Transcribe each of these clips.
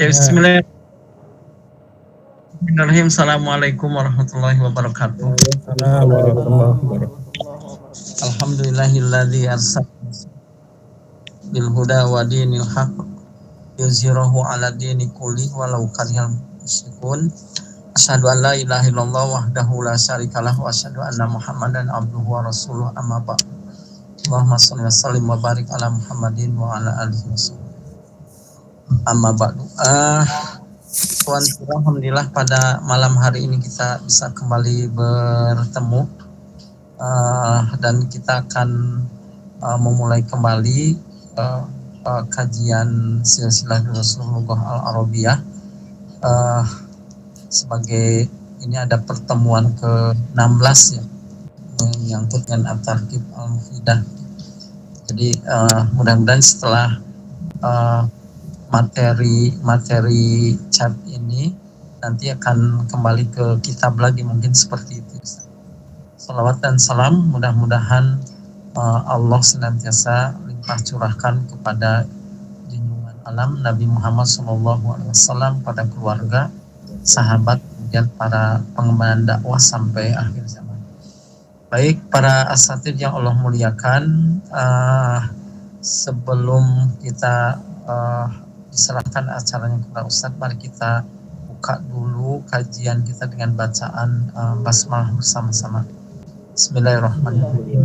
Bismillahirrahmanirrahim. Assalamualaikum warahmatullahi wabarakatuh. Alhamdulillahilladzi arsala bil huda wa dinil haq yuzhirahu ala dini kulli walau karihal musyrikun. Asyhadu an la ilaha illallah wahdahu la syarikalah wa asyhadu anna Muhammadan abduhu wa rasuluh amma ba'd. Allahumma shalli wa sallim wa barik ala Muhammadin wa ala alihi wasallam. Amma ba'du. Alhamdulillah pada malam hari ini kita bisa kembali bertemu dan kita akan memulai kembali kajian silsilah Rasulullah Al-Arabiyah. Sebagai ini ada pertemuan ke-16 ya, menyangkut dengan at-tarkib al-mufidah. Jadi mudah-mudahan setelah materi chat ini nanti akan kembali ke kitab lagi, mungkin seperti itu. Salawat dan salam mudah-mudahan Allah senantiasa limpah curahkan kepada junjungan alam Nabi Muhammad SAW, pada keluarga, sahabat, kemudian para pengemban dakwah sampai akhir zaman. Baik para asatidz yang Allah muliakan, sebelum kita diserahkan acaranya kepada Ustadz, mari kita buka dulu kajian kita dengan bacaan basmalah bersama-sama. Bismillahirrahmanirrahim.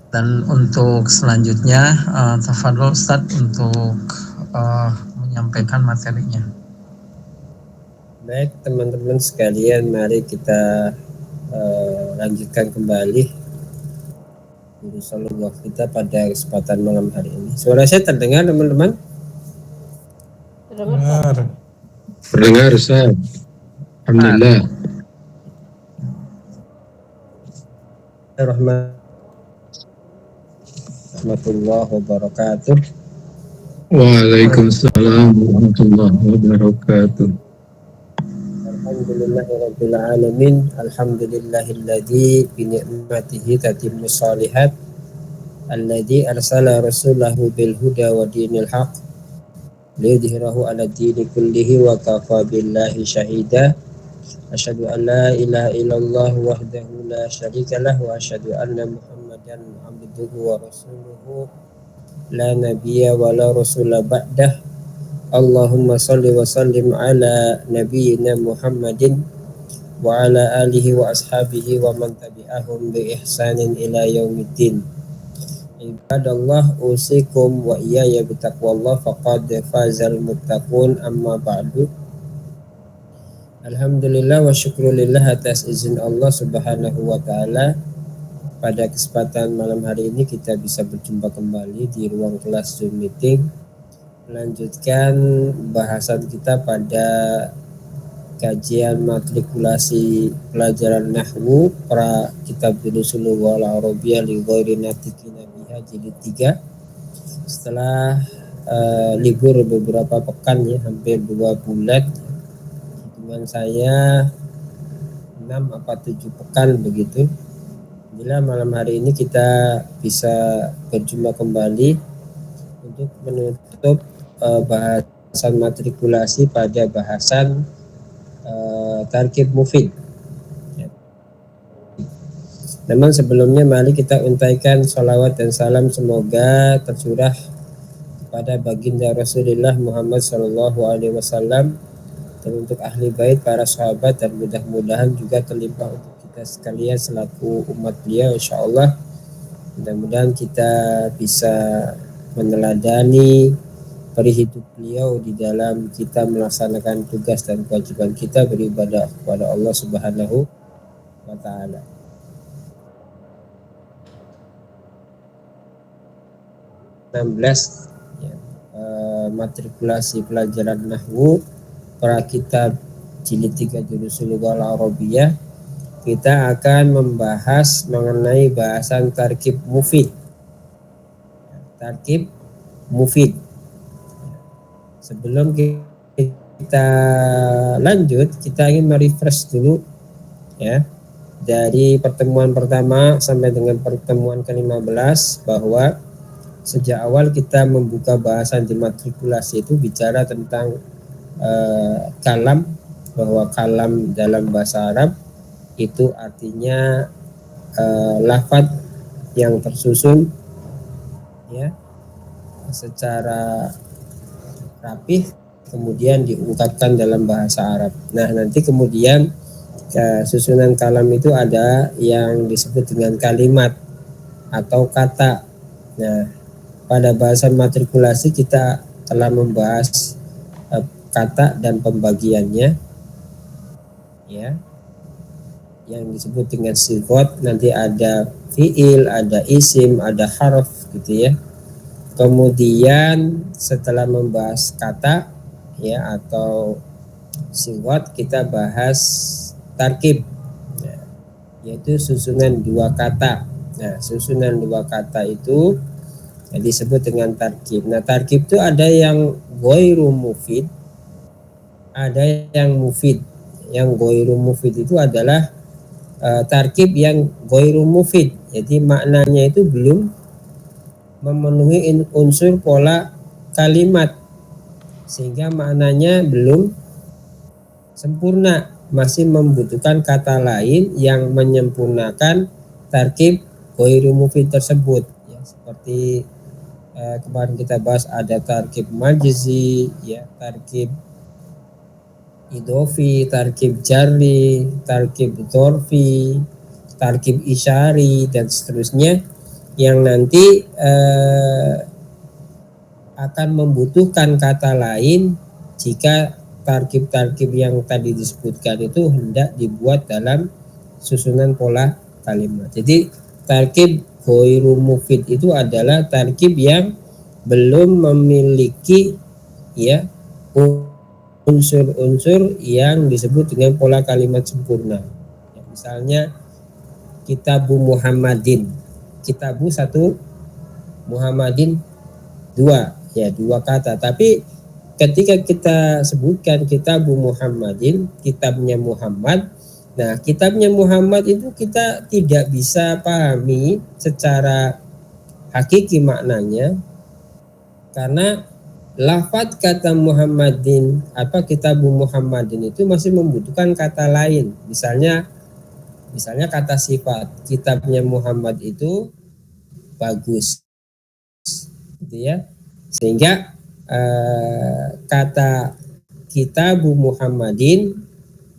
Dan untuk selanjutnya tafadhol Ustadz untuk menyampaikan materinya. Baik teman-teman sekalian, mari kita lanjutkan kembali Rasulullah kita pada kesempatan malam hari ini. Suara saya terdengar teman-teman? Terdengar Ustaz. Alhamdulillah. Warahmatullahi wabarakatuh. Waalaikumsalam warahmatullahi wabarakatuh. Alhamdulillahirabbil alamin. Alhamdulillahilladzi bi ni'matihi tatimmus shalihat. Alladzi arsala rasulahu bil huda wa dinil haq liyudhhirahu 'ala dini kullihi wa kafa billahi syahida. Asyhadu an la ilaha illallah wahdahu la syarikalah wa asyhadu anna Muhammadan abduhu wa rasuluhu la nabiyya wa la rasula ba'dah. Allahumma salli wa sallim ala nabiyyina Muhammadin wa ala alihi wa ashabihi wa man tabi'ahum bi ihsanin ila yaumiddin. Ibadallah, usikum wa iyaya bitaqwallah faqad fazal muttaqun, amma ba'du. Alhamdulillah wa syukrulillah atas izin Allah subhanahu wa ta'ala. Pada kesempatan malam hari ini kita bisa berjumpa kembali di ruang kelas Zoom meeting, melanjutkan bahasan kita pada kajian matrikulasi pelajaran nahwu pra kitab Rasulullah Al-Arabiyah li ghairi natiqina biha jilid 3. Setelah libur beberapa pekan ya, hampir 2 bulan, hitungan saya 6 apa 7 pekan begitu. Bila malam hari ini kita bisa berjumpa kembali untuk menutup bahasan matrikulasi pada bahasan tarkib mufid. Namun sebelumnya mari kita untaikan salawat dan salam semoga tercurah kepada baginda Rasulullah Muhammad SAW dan untuk ahli bait, para sahabat, dan mudah-mudahan juga terlimpah untuk kita sekalian selaku umat beliau, insyaallah. Mudah-mudahan kita bisa meneladani peri hidup beliau di dalam kita melaksanakan tugas dan kewajiban kita beribadah kepada Allah Subhanahu wa ta'ala. Ya, matrikulasi pelajaran nahwu para kitab jilid 3 Rasulullah Al-Arabiyah. Kita akan membahas mengenai bahasan tarkib mufid. Tarkib mufid. Sebelum kita lanjut, kita ingin merefresh dulu ya, dari pertemuan pertama sampai dengan pertemuan ke-15, bahwa sejak awal kita membuka bahasan di matrikulasi itu bicara tentang kalam, bahwa kalam dalam bahasa Arab itu artinya lafaz yang tersusun ya secara rapih kemudian diungkapkan dalam bahasa Arab. Nah, nanti kemudian susunan kalam itu ada yang disebut dengan kalimat atau kata. Nah, pada bahasan matrikulasi kita telah membahas kata dan pembagiannya ya, yang disebut dengan sigot. Nanti ada fiil, ada isim, ada harf gitu ya. Kemudian setelah membahas kata ya atau sigot, kita bahas tarkib ya, yaitu susunan dua kata. Nah, susunan dua kata itu disebut dengan tarkib. Nah, tarkib itu ada yang ghairu mufid, ada yang mufid. Yang ghairu mufid itu adalah tarkib yang ghairu mufid, jadi maknanya itu belum memenuhi unsur pola kalimat sehingga maknanya belum sempurna, masih membutuhkan kata lain yang menyempurnakan tarkib ghairu mufid tersebut ya, seperti kemarin kita bahas ada tarkib majzi ya, tarkib idofi, tarkib jarri, tarkib dzorfi, tarkib isyari dan seterusnya, yang nanti akan membutuhkan kata lain jika tarkib-tarkib yang tadi disebutkan itu hendak dibuat dalam susunan pola kalimat. Jadi tarkib ghairu mufid itu adalah tarkib yang belum memiliki ya unsur-unsur yang disebut dengan pola kalimat sempurna. Ya, misalnya kitabu Muhammadin, kitabu satu, Muhammadin dua, ya dua kata. Tapi ketika kita sebutkan kitabu Muhammadin, kitabnya Muhammad, nah kitabnya Muhammad itu kita tidak bisa pahami secara hakiki maknanya karena lafaz kata Muhammadin kitabu Muhammadin itu masih membutuhkan kata lain. Misalnya kata sifat, kitabnya Muhammad itu bagus gitu ya. Sehingga kata kitabu Muhammadin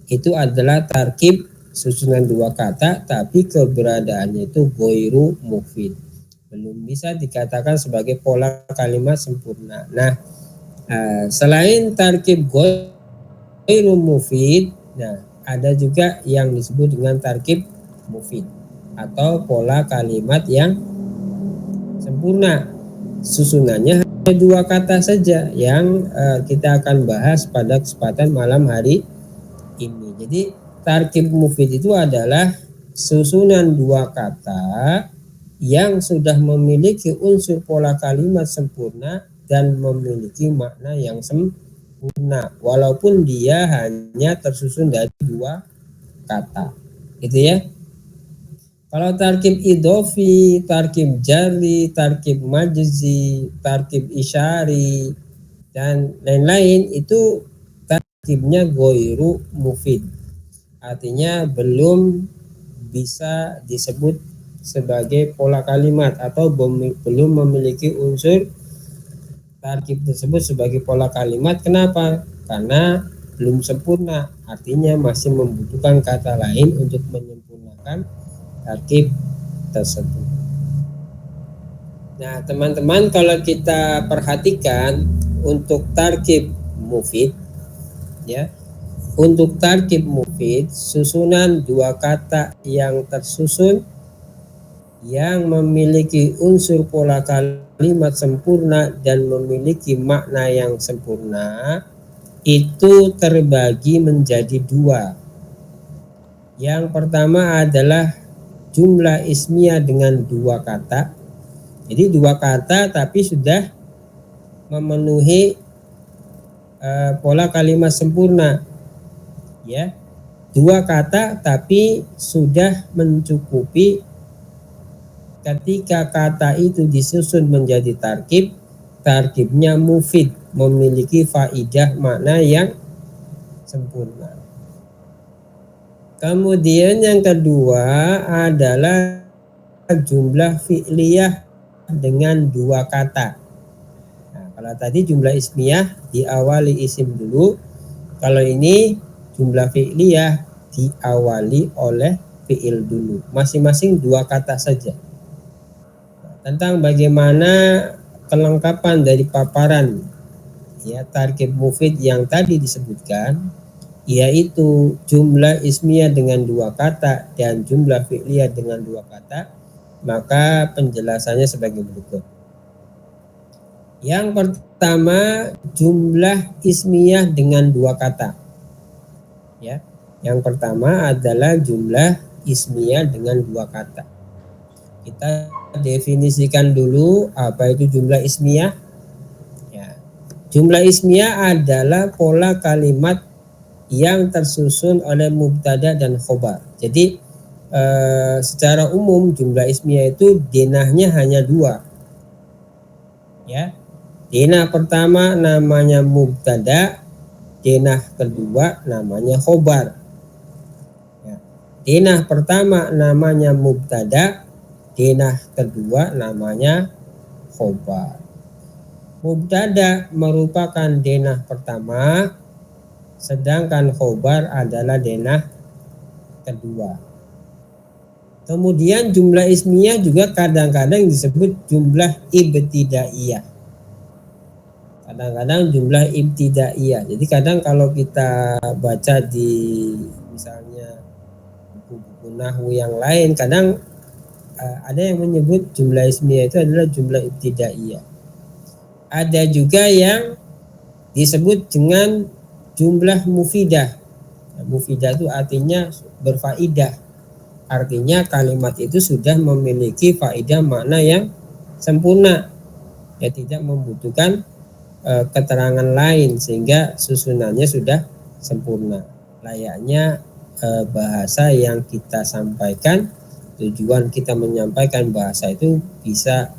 itu adalah tarkib susunan dua kata, tapi keberadaannya itu ghairu mufid, belum bisa dikatakan sebagai pola kalimat sempurna. Nah, selain tarkib ghairu mufid, nah ada juga yang disebut dengan tarkib mufid atau pola kalimat yang sempurna. Susunannya hanya dua kata saja yang kita akan bahas pada kesempatan malam hari ini. Jadi tarkib mufid itu adalah susunan dua kata yang sudah memiliki unsur pola kalimat sempurna dan memiliki makna yang sempurna walaupun dia hanya tersusun dari dua kata gitu ya. Kalau tarkib idofi, tarkib jari, tarkib majzi, tarkib isyari dan lain-lain itu tarkibnya ghairu mufid, artinya belum bisa disebut sebagai pola kalimat atau belum memiliki unsur tarkib tersebut sebagai pola kalimat. Kenapa? Karena belum sempurna, artinya masih membutuhkan kata lain untuk menyempurnakan tarkib tersebut. Nah, teman-teman, kalau kita perhatikan untuk tarkib mufid ya, untuk tarkib mufid susunan dua kata yang tersusun yang memiliki unsur pola kalimat sempurna dan memiliki makna yang sempurna itu terbagi menjadi dua. Yang pertama adalah jumlah ismiyah dengan dua kata. Jadi dua kata tapi sudah memenuhi pola kalimat sempurna. Ya. Dua kata tapi sudah mencukupi ketika kata itu disusun menjadi tarkib, tarkibnya mufid, memiliki faidah makna yang sempurna. Kemudian yang kedua adalah jumlah fi'liyah dengan dua kata. Nah, kalau tadi jumlah ismiyah diawali isim dulu, kalau ini jumlah fi'liyah diawali oleh fi'il dulu. Masing-masing dua kata saja. Nah, tentang bagaimana kelengkapan dari paparan ya tarkib mufid yang tadi disebutkan, yaitu jumlah ismiyah dengan dua kata dan jumlah fi'liyah dengan dua kata, maka penjelasannya sebagai berikut. Yang pertama, jumlah ismiyah dengan dua kata. Ya, yang pertama adalah jumlah ismiyah dengan dua kata. Kita definisikan dulu apa itu jumlah ismiyah. Ya, jumlah ismiyah adalah pola kalimat yang tersusun oleh mubtada dan khobar. Jadi secara umum jumlah ismiyah itu denahnya hanya dua. Ya, denah pertama namanya mubtada, denah kedua namanya khobar. Ya, denah pertama namanya mubtada, denah kedua namanya khobar. Mubtada merupakan denah pertama, sedangkan khobar adalah denah kedua. Kemudian jumlah ismiyah juga kadang-kadang disebut jumlah ibtidaiyah. Kadang-kadang jumlah ibtidaiyah. Jadi kadang kalau kita baca di misalnya buku-buku nahwu yang lain, kadang ada yang menyebut jumlah ismiyah itu adalah jumlah ibtidaiyah. Ada juga yang disebut dengan jumlah mufidah. Mufidah itu artinya berfaidah. Artinya kalimat itu sudah memiliki faidah makna yang sempurna. Ya, tidak membutuhkan keterangan lain sehingga susunannya sudah sempurna. Layaknya bahasa yang kita sampaikan, tujuan kita menyampaikan bahasa itu bisa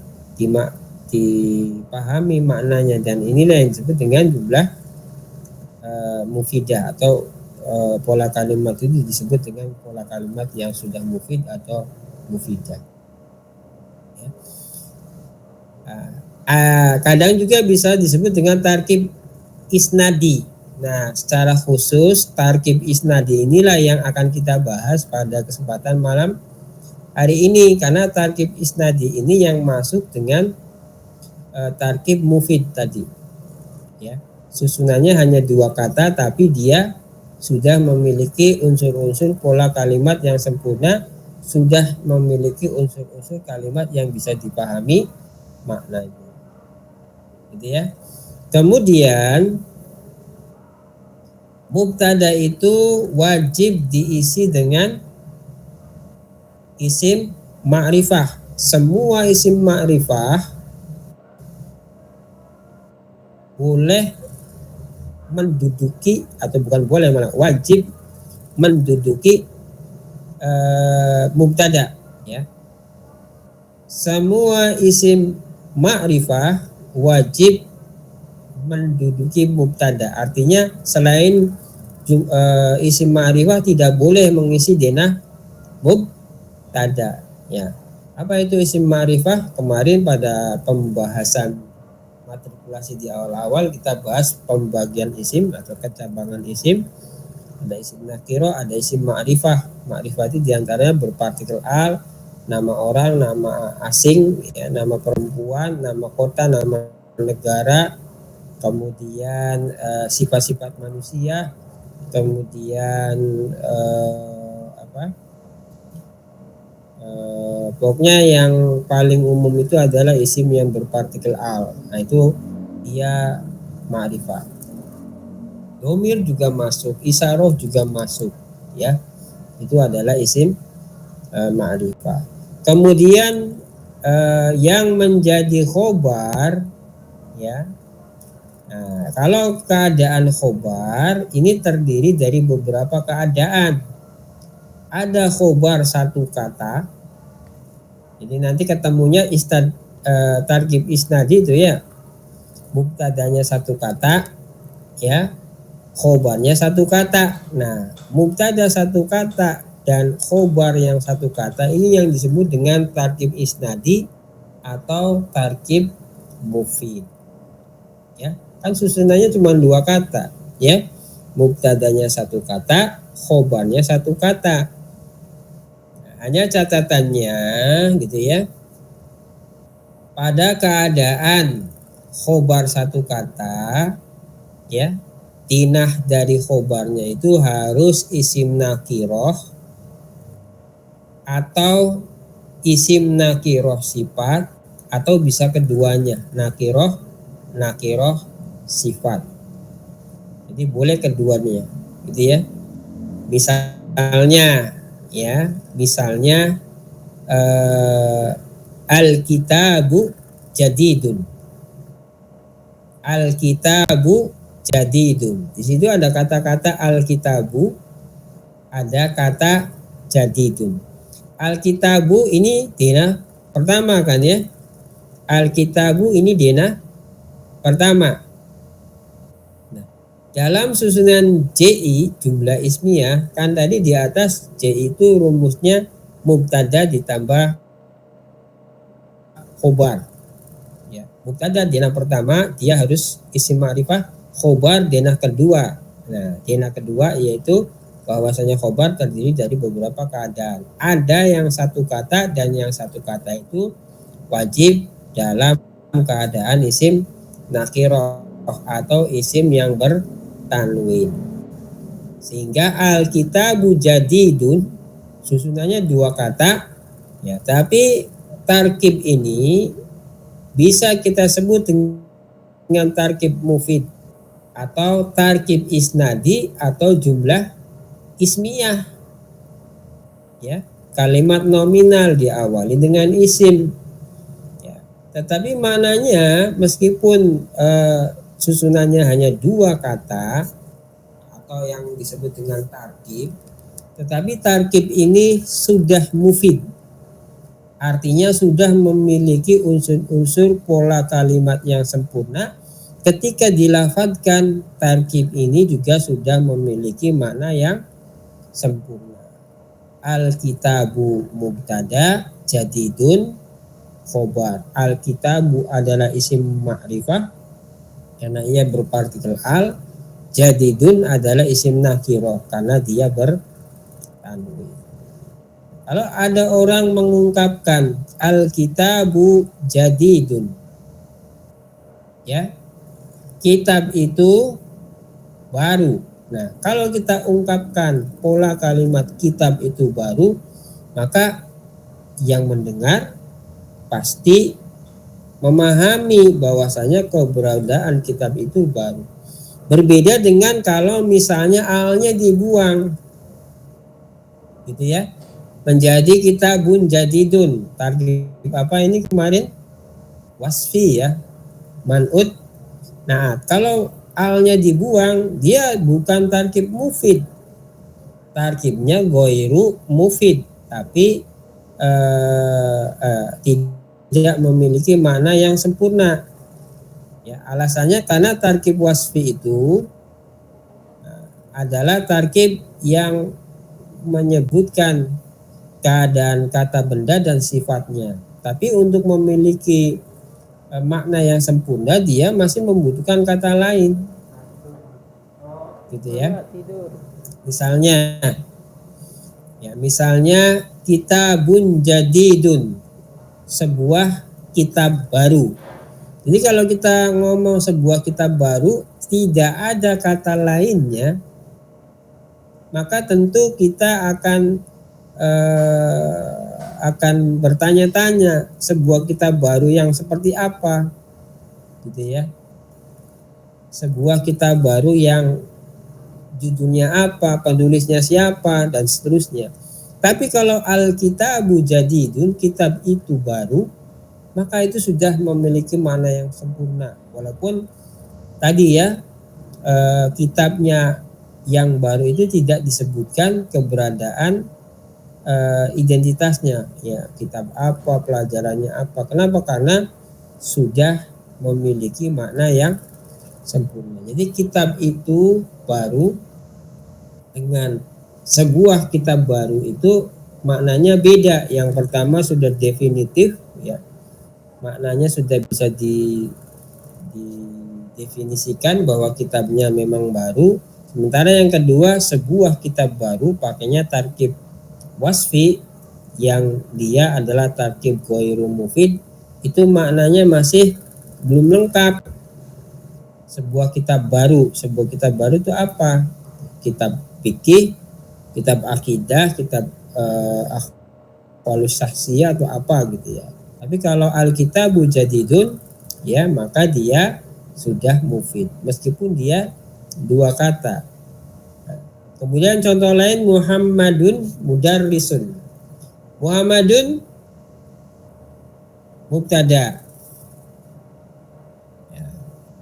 dipahami maknanya, dan inilah yang disebut dengan jumlah mufidah atau pola kalimat itu disebut dengan pola kalimat yang sudah mufid atau mufidah. Ya. Kadang juga bisa disebut dengan tarkib isnadi. Nah, secara khusus tarkib isnadi inilah yang akan kita bahas pada kesempatan malam hari ini, karena tarkib isnadi ini yang masuk dengan tarkib mufid tadi. Ya. Susunannya hanya dua kata, tapi dia sudah memiliki unsur-unsur pola kalimat yang sempurna, sudah memiliki unsur-unsur kalimat yang bisa dipahami maknanya. Gitu ya. Kemudian mubtada itu wajib diisi dengan isim ma'rifah. Semua isim ma'rifah boleh menduduki, atau bukan boleh, malah wajib menduduki mubtada, ya. Semua isim ma'rifah wajib menduduki mubtada. Artinya selain isim ma'rifah tidak boleh mengisi denah mubtada, ya. Apa itu isim ma'rifah? Kemarin pada pembahasan matrikulasi di awal-awal kita bahas pembagian isim atau kecabangan isim. Ada isim nakiro, ada isim ma'rifah. Ma'rifah itu diantaranya berpartikel al, nama orang, nama asing, ya, nama perempuan, nama kota, nama negara, kemudian sifat-sifat manusia, kemudian pokoknya yang paling umum itu adalah isim yang berpartikel al. Nah, itu dia ma'rifah. Domir juga masuk, isaroh juga masuk, ya. Itu adalah isim ma'rifah. Kemudian yang menjadi khobar, ya. Nah, kalau keadaan khobar ini terdiri dari beberapa keadaan. Ada khobar satu kata, Jadi nanti ketemunya tarkib isnadi itu ya, mubtadanya satu kata, ya, khobarnya satu kata. Nah, mubtada satu kata dan khobar yang satu kata ini yang disebut dengan tarkib isnadi atau tarkib mufid. Ya, kan susunannya cuma dua kata, ya. Mubtadanya satu kata, khobarnya satu kata. Nah, hanya catatannya gitu ya. Pada keadaan khobar satu kata, ya, tinah dari khobarnya itu harus isim nakiroh atau isim nakiroh sifat, atau bisa keduanya, nakiroh sifat. Jadi boleh keduanya, gitu ya. Misalnya, ya, al-kitabu jadidun. Al-kitabu jadidun. Di situ ada kata-kata al-kitabu, ada kata jadidun. Al-kitabu ini denah pertama kan ya. Al-kitabu ini denah pertama. Nah, dalam susunan JI jumlah ismiyah kan tadi di atas JI itu rumusnya mubtada ditambah khobar. Ya, mubtada denah pertama dia harus isim ma'rifah, khobar denah kedua. Nah, denah kedua yaitu bahwasanya khobar terdiri dari beberapa keadaan. Ada yang satu kata dan yang satu kata itu wajib dalam keadaan isim nakiroh atau isim yang bertanwin. Sehingga al-kitabu jadidun susunannya dua kata, ya, tapi tarkib ini bisa kita sebut dengan tarkib mufid atau tarkib isnadi atau jumlah ismiyah. Ya, kalimat nominal diawali dengan isim. Ya, tetapi maknanya meskipun susunannya hanya dua kata atau yang disebut dengan tarkib, tetapi tarkib ini sudah mufid. Artinya sudah memiliki unsur-unsur pola kalimat yang sempurna. Ketika dilafadzkan, tarkib ini juga sudah memiliki makna yang sempurna. Al-kitabu mubtada, jadidun khobar. Al-kitabu adalah isim ma'rifah karena ia berpartikel al. Jadidun adalah isim nakirah karena dia bertanwin. Kalau ada orang mengungkapkan al-kitabu jadidun, ya, kitab itu baru. Nah, kalau kita ungkapkan pola kalimat kitab itu baru, maka yang mendengar pasti memahami bahwasanya keberadaan kitab itu baru. Berbeda dengan kalau misalnya alnya dibuang, gitu ya, menjadi kitabun jadidun. Tarkib apa ini kemarin? Wasfi ya, man'ut. Nah, kalau alnya dibuang, dia bukan tarkib mufid. Tarkibnya goiru mufid, tapi tidak memiliki makna yang sempurna. Ya, alasannya karena tarkib wasfi itu adalah tarkib yang menyebutkan keadaan kata benda dan sifatnya. Tapi untuk memiliki makna yang sempurna dia masih membutuhkan kata lain, gitu ya. Misalnya kitabun jadidun, sebuah kitab baru. Jadi kalau kita ngomong sebuah kitab baru tidak ada kata lainnya, maka tentu kita akan bertanya-tanya sebuah kitab baru yang seperti apa, gitu ya. Sebuah kitab baru yang judulnya apa, penulisnya siapa, dan seterusnya. Tapi kalau al-kitabu jadidun, kitab itu baru, maka itu sudah memiliki makna yang sempurna. Walaupun tadi ya kitabnya yang baru itu tidak disebutkan keberadaan identitasnya, ya kitab apa, pelajarannya apa. Kenapa? Karena sudah memiliki makna yang sempurna. Jadi kitab itu baru dengan sebuah kitab baru itu maknanya beda. Yang pertama sudah definitif, ya maknanya sudah bisa didefinisikan bahwa kitabnya memang baru. Sementara yang kedua, sebuah kitab baru pakainya tarkib wasfi yang dia adalah tarkib ghairu mufid, itu maknanya masih belum lengkap. Sebuah kitab baru itu apa? Kitab fikih, kitab akidah, kitab aqwalus syakhsiyah atau apa gitu ya. Tapi kalau Alkitabu Jadidun, ya maka dia sudah mufid meskipun dia dua kata. Kemudian contoh lain, Muhammadun mudarrisun. Muhammadun mubtada. Ya.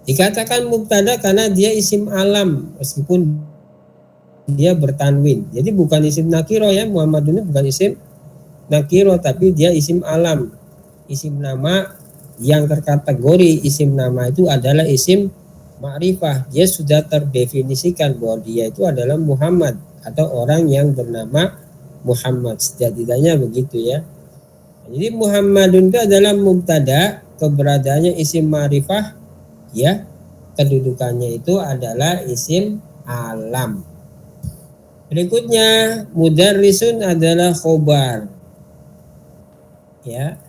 Dikatakan mubtada karena dia isim alam meskipun dia bertanwin. Jadi bukan isim nakiro ya, Muhammadun bukan isim nakiro tapi dia isim alam. Isim nama yang terkategori isim nama itu adalah isim ma'rifah. Dia sudah terdefinisikan bahwa dia itu adalah Muhammad atau orang yang bernama Muhammad. Setidaknya begitu ya. Jadi Muhammadun itu adalah mubtada, keberadaannya isim ma'rifah, ya. Kedudukannya itu adalah isim alam. Berikutnya mudarrisun adalah khobar. Ya.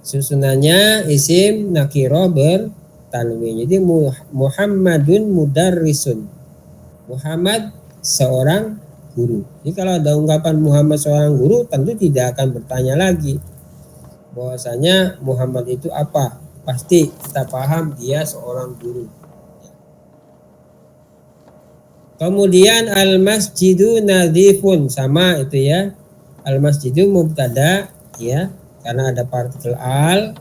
Susunannya isim nakiro bertanwin. Jadi Muhammadun mudarrisun. Muhammad seorang guru. Jadi kalau ada ungkapan Muhammad seorang guru, tentu tidak akan bertanya lagi bahwasanya Muhammad itu apa. Pasti kita paham dia seorang guru. Kemudian al-masjidu nadhifun, sama itu ya. Al-masjidu mubtada ya, karena ada partikel al.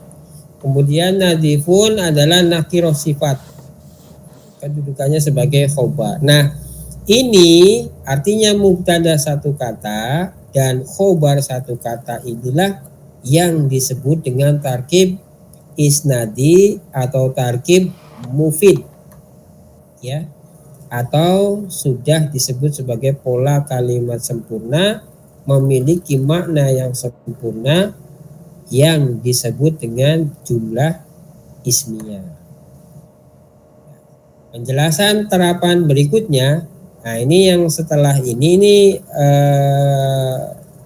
Kemudian nadhifun adalah nakiro sifat, kedudukannya sebagai khobar. Nah ini artinya mubtada satu kata dan khobar satu kata inilah yang disebut dengan tarkib isnadi atau tarkib mufid ya, atau sudah disebut sebagai pola kalimat sempurna memiliki makna yang sempurna yang disebut dengan jumlah ismiyah. Penjelasan terapan berikutnya, nah ini yang setelah ini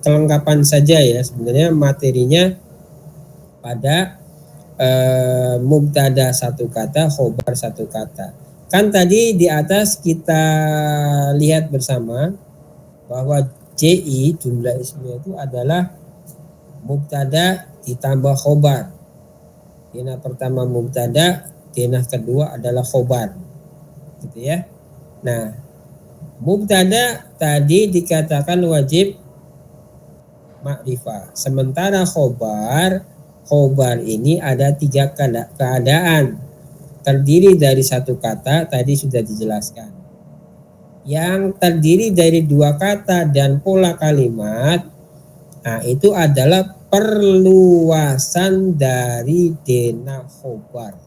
kelengkapan saja ya, sebenarnya materinya pada mubtada satu kata, khobar satu kata. Kan tadi di atas kita lihat bersama bahwa JI jumlah ismiyah itu adalah mubtada ditambah khobar. Denah pertama mubtada, denah kedua adalah khobar. Gitu ya. Nah, mubtada tadi dikatakan wajib ma'rifah. Sementara khobar ini ada 3 keadaan. Terdiri dari satu kata, tadi sudah dijelaskan. Yang terdiri dari 2 kata dan pola kalimat, nah itu adalah perluasan dari denah khobar.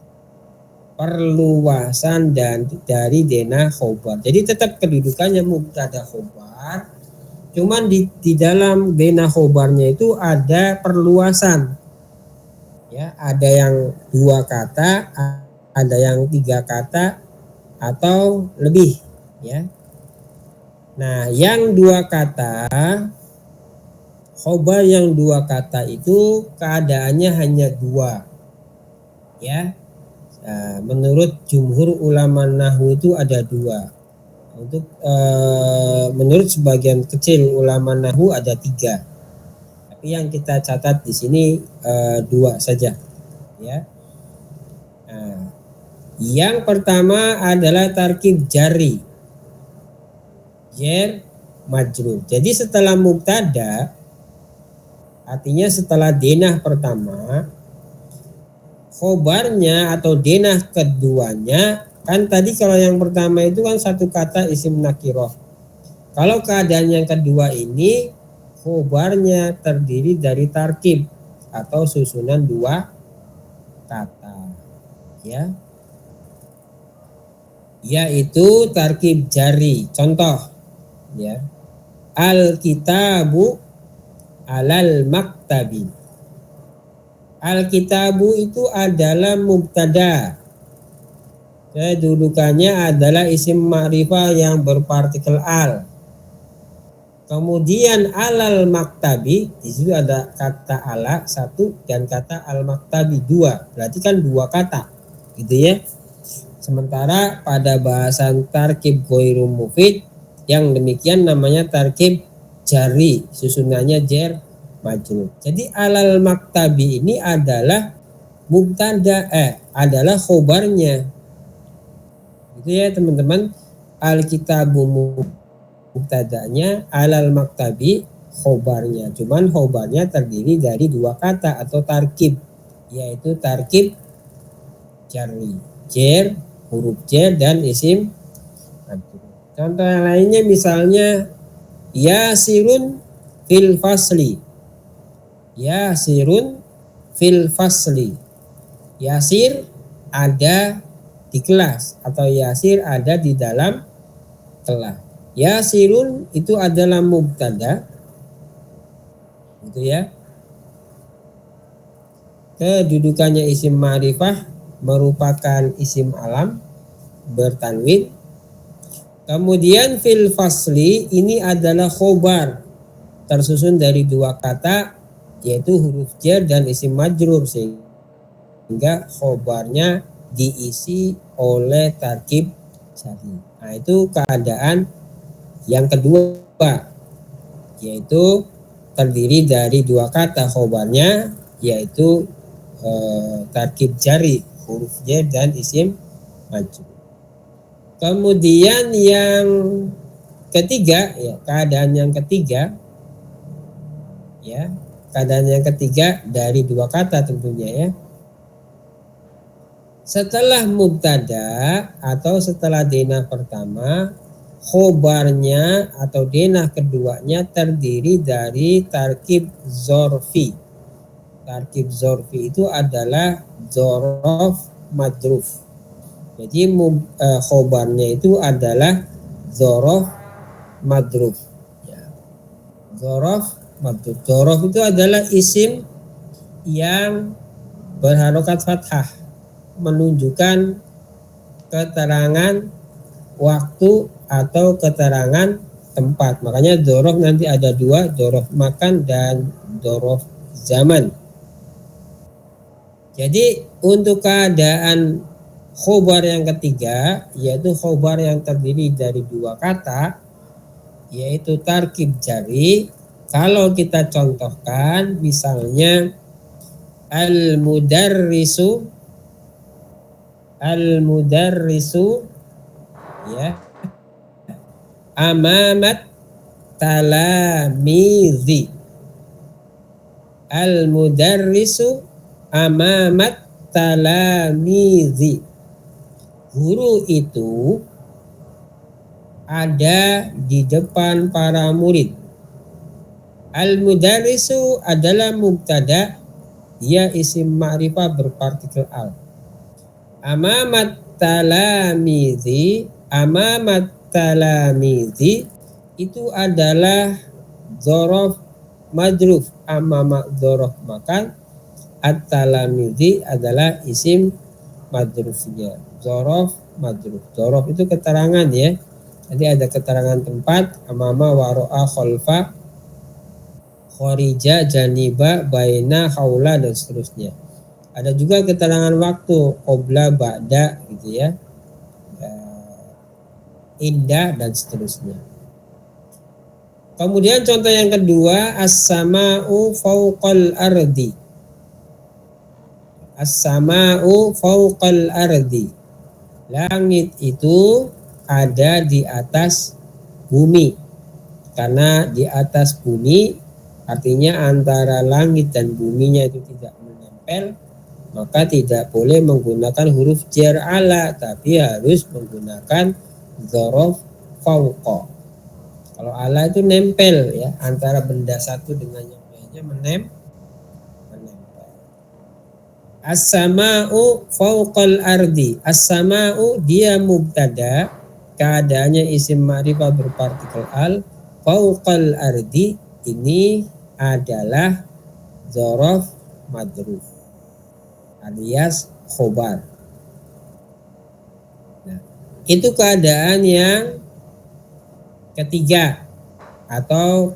Perluasan dari denah khobar. Jadi tetap kedudukannya mubtada khobar, cuman di dalam denah khobarnya itu ada perluasan. Ya, ada yang 2 kata, ada yang 3 kata atau lebih ya. Nah, yang 2 kata, khobar yang 2 kata itu keadaannya hanya 2 ya. Nah, menurut jumhur ulama nahwu itu ada 2. Untuk menurut sebagian kecil ulama nahwu ada 3. Tapi yang kita catat di sini 2 saja ya. Nah, yang pertama adalah tarkib jari, jar majrur. Jadi setelah mubtada, artinya setelah denah pertama, khobarnya atau denah keduanya, kan tadi kalau yang pertama itu kan satu kata isim nakiroh. Kalau keadaan yang kedua ini, khobarnya terdiri dari tarkib atau susunan dua kata, ya, yaitu tarkib jari. Contoh, ya, al-kitabu alal maktabi. Al-kitabu itu adalah mubtada, kedudukannya adalah isim ma'rifah yang berpartikel al. Kemudian alal maktabi, di situ ada kata ala satu dan kata al maktabi dua, berarti kan dua kata, gitu ya. Sementara pada bahasan tarkib ghairu mufid yang demikian namanya tarkib jari, susunannya jar majrur. Jadi alal maktabi ini adalah mubtada, adalah khobarnya, gitu ya teman-teman. Al-kitabu mubtadanya, alal maktabi khobarnya. Cuman khobarnya terdiri dari dua kata atau tarkib, yaitu tarkib jari, jar, huruf jar dan isim majrur. Contoh yang lainnya misalnya yasirun fil fasli. Yasirun fil fasli. Yasir ada di kelas atau yasir ada di dalam kelas. Yasirun itu adalah mubtada, gitu ya. Kedudukannya isim ma'rifah, merupakan isim alam bertanwin. Kemudian fil fasli ini adalah khobar, tersusun dari dua kata, yaitu huruf jar dan isim majrur, sehingga khobarnya diisi oleh tarkib jari. Nah, itu keadaan yang kedua, yaitu terdiri dari dua kata khobarnya, yaitu tarkib jari, huruf jar dan isim majrur. Kemudian yang ketiga, ya, keadaan yang ketiga, ya, keadaan yang ketiga dari dua kata tentunya, ya. Setelah mubtada atau setelah denah pertama, khobarnya atau denah keduanya terdiri dari tarkib zorfi. Tarkib zorfi itu adalah zorof madruf. Jadi khobarnya itu adalah zorof madruf. Ya. Zorof madruf. Zorof itu adalah isim yang berharokat fathah, menunjukkan keterangan waktu atau keterangan tempat. Makanya dzorof nanti ada dua, dzorof makan dan dzorof zaman. Jadi untuk keadaan khobar yang ketiga, yaitu khobar yang terdiri dari dua kata, yaitu tarkib jari. Kalau kita contohkan misalnya al-mudarrisu, ya, amamat talamizi. Al-mudarrisu amamat talamizi. Guru itu ada di depan para murid. Al-mudarrisu adalah mubtada, dia isim ma'rifah berpartikel al. Amamat talamizi itu adalah dzorof majruf, amamat dzorof makan, at-talamizi adalah isim majrufnya, dzorof majruf. Dzorof itu keterangan, ya. Jadi ada keterangan tempat, amama, waro'a, kholfa, khorija, janiba, baina, haula dan seterusnya. Ada juga keterangan waktu, qobla, ba'da, gitu ya, indah dan seterusnya. Kemudian contoh yang kedua, as-sama'u fauqal ardi. As-sama'u fauqal ardi. Langit itu ada di atas bumi. Karena di atas bumi artinya antara langit dan buminya itu tidak menempel, maka tidak boleh menggunakan huruf jar ala, tapi harus menggunakan dzorof fauqa. Kalau ala itu nempel ya, antara benda satu dengan yang lainnya menempel. As-sama'u fauqal ardi. As-sama'u dia mubtada, keadaannya isim ma'rifah berpartikel al. Fauqal ardi ini adalah dzaraf madruf alias khobar. Nah, itu keadaan yang ketiga atau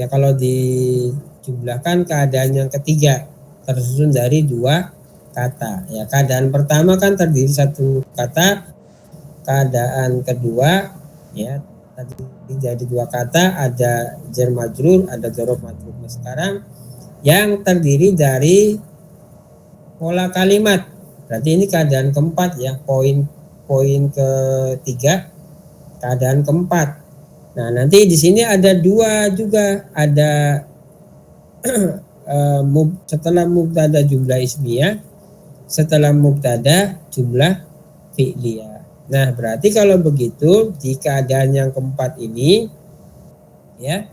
kalau dijumlahkan keadaan yang ketiga tersusun dari dua kata. Ya, keadaan pertama kan terdiri satu kata, keadaan kedua ya terdiri dari dua kata, ada jar majrur, ada dzaraf majrur. Nah, sekarang yang terdiri dari pola kalimat. Berarti ini keadaan keempat ya, poin ketiga, keadaan keempat. Nah, nanti di sini ada dua juga, ada setelah mubtada jumlah ismiyah, setelah mubtada jumlah fi'liyah. Nah, berarti kalau begitu di keadaan yang keempat ini ya,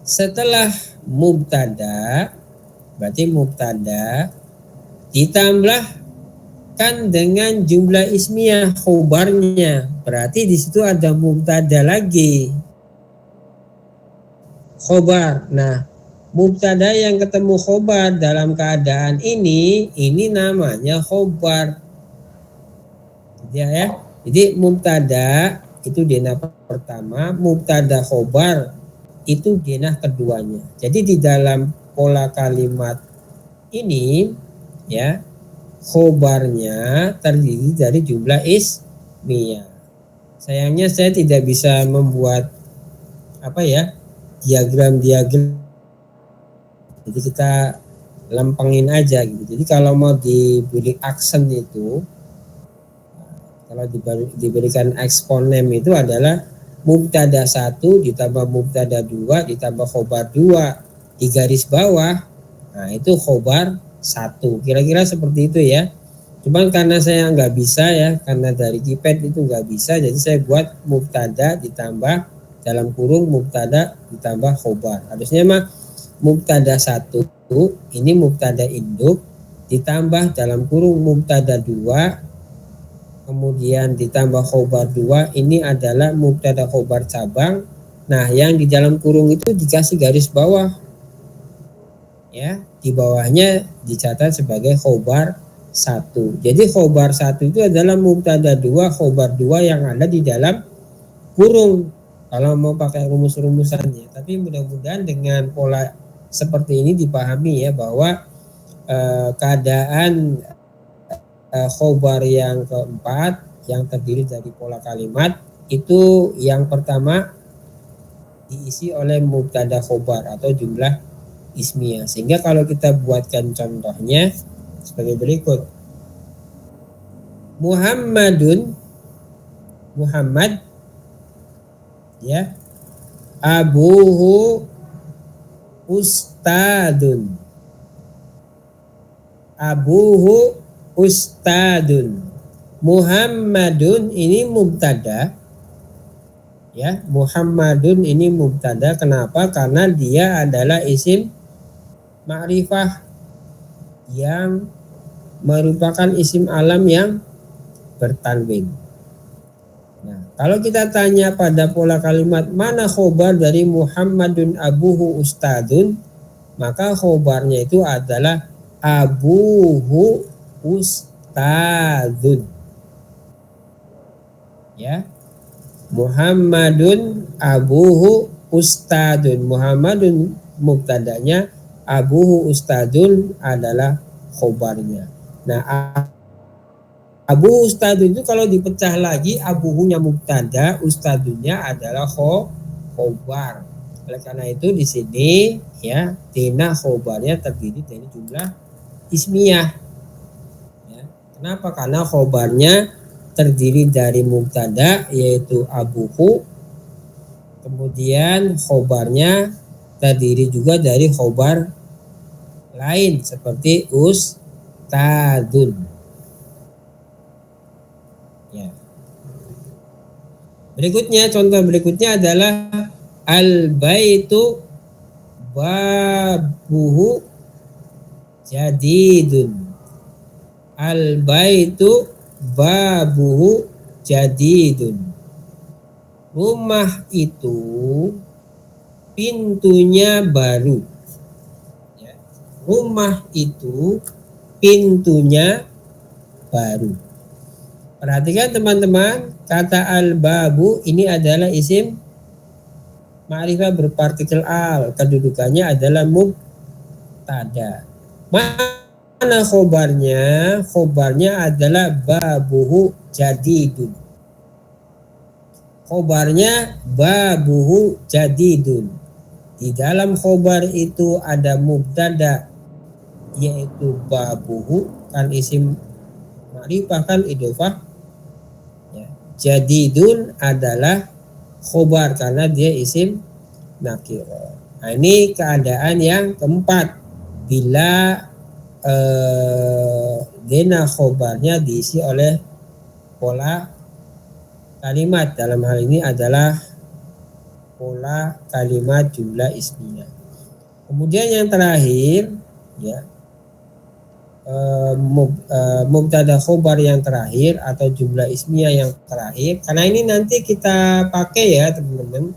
setelah mubtada berarti mubtada ditambahkan dengan jumlah ismiyah khobarnya. Berarti di situ ada mubtada lagi, khobar. Nah, mubtada yang ketemu khobar dalam keadaan ini namanya khobar. Ya. Jadi mubtada itu denah pertama, mubtada khobar itu denah keduanya. Jadi di dalam pola kalimat ini ya, khobarnya terdiri dari jumlah ismiyah. Sayangnya saya tidak bisa membuat diagram. Jadi kita lempengin aja gitu. Jadi kalau mau diberi aksen itu, kalau diberikan eksponem itu adalah mubtada 1 ditambah mubtada 2 ditambah khobar 2 di garis bawah. Nah, itu khobar 1. Kira-kira seperti itu ya. Cuman karena saya nggak bisa ya, karena dari keypad itu nggak bisa, jadi saya buat mubtada ditambah dalam kurung mubtada ditambah khobar. Harusnya mah mubtada 1 ini mubtada induk ditambah dalam kurung mubtada 2 kemudian ditambah khobar 2, ini adalah mubtada khobar cabang. Nah, yang di dalam kurung itu dikasih garis bawah ya, di bawahnya dicatat sebagai khobar 1. Jadi khobar 1 itu adalah mubtada 2 khobar 2 yang ada di dalam kurung kalau mau pakai rumus-rumusannya. Tapi mudah-mudahan dengan pola seperti ini dipahami ya, bahwa keadaan khobar yang keempat yang terdiri dari pola kalimat itu yang pertama diisi oleh mubtada khobar atau jumlah ismiyah. Sehingga kalau kita buatkan contohnya sebagai berikut. Muhammad ya, abuhu ustadun. Muhammadun ini mubtada ya, Muhammadun ini mubtada. Kenapa? Karena dia adalah isim ma'rifah yang merupakan isim alam yang bertanwin. Nah, kalau kita tanya pada pola kalimat mana khobar dari Muhammadun abuhu ustadun, maka khobarnya itu adalah abuhu ustadun ya, Muhammadun abuhu ustadun. Muhammadun mubtadanya, abuhu ustadun adalah khobarnya. Nah, abu ustadun itu kalau dipecah lagi, abuhunya mubtada, ustadunnya adalah khobar. Oleh karena itu di sini ya, tina khobarnya terdiri dari jumlah ismiyah. Ya. Kenapa? Karena khobarnya terdiri dari mubtada yaitu abuhu, kemudian khobarnya terdiri juga dari khobar lain seperti ustadun. Ya. Berikutnya, contoh berikutnya adalah al-baitu babuhu jadidun. Al-baitu babuhu jadidun. Rumah itu pintunya baru. Ya. Rumah itu pintunya baru. Perhatikan teman-teman, kata al-babu ini adalah isim ma'rifah berpartikel al. Kedudukannya adalah mubtada. Mana khobarnya? Khobarnya adalah babuhu jadidun. Khobarnya babuhu jadidun. Di dalam khobar itu ada mubtada yaitu babuhu, kan isim ma'rifah, kan idhofah. Ya. Jadidun adalah khobar karena dia isim nakirah. Nah, ini keadaan yang keempat bila dena khobarnya diisi oleh pola kalimat. Dalam hal ini adalah pola kalimat jumlah ismiyah. Kemudian yang terakhir, ya, mubtada khobar yang terakhir atau jumlah ismiyah yang terakhir. Karena ini nanti kita pakai ya teman-teman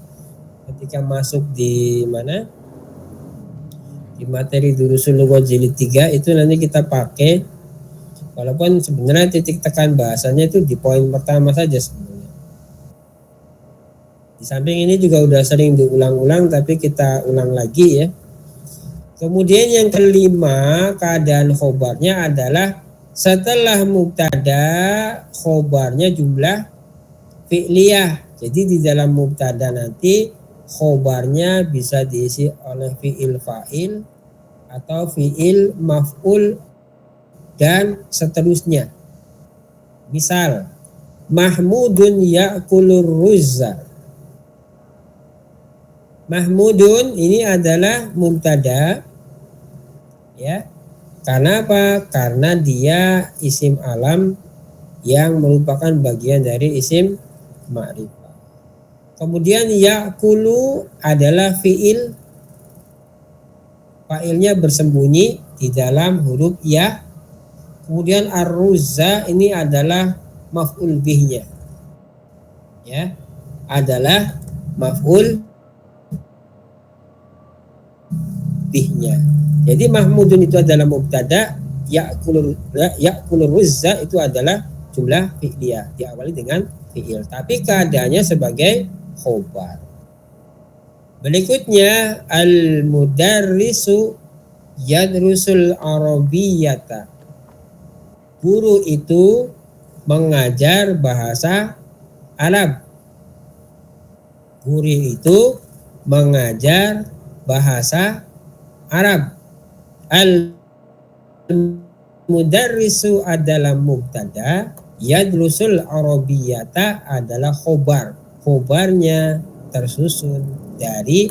ketika masuk di mana? Di materi Durusul Lughah jilid 3 itu nanti kita pakai, walaupun sebenarnya titik tekan bahasanya itu di poin pertama saja sebenarnya. Di samping ini juga udah sering diulang-ulang tapi kita ulang lagi ya. Kemudian yang kelima, keadaan khobarnya adalah setelah mubtada khobarnya jumlah fi'liyah. Jadi di dalam mubtada nanti khobarnya bisa diisi oleh fi'il fa'il atau fi'il maf'ul dan seterusnya. Misal, Mahmudun ya'kulur ruzza. Mahmudun ini adalah mubtada, ya. Karena apa? Karena dia isim alam yang merupakan bagian dari isim ma'rifah. Kemudian ya'kulu adalah fi'il, fa'ilnya bersembunyi di dalam huruf ya. Kemudian ar-ruzza ini adalah maf'ul bihnya, ya, adalah maf'ul bihnya. Jadi Mahmudun itu adalah mubtada, ya'kulur ruzza itu adalah jumlah fi'liyah, diawali dengan fi'il, tapi keadaannya sebagai khobar. Berikutnya al-mudarrisu yadrusul arabiyyata. Guru itu mengajar bahasa Arab. Guru itu mengajar bahasa Arab. Al-mudarrisu adalah mubtada, yadrusul arabiyyata adalah khobar. Khobarnya tersusun dari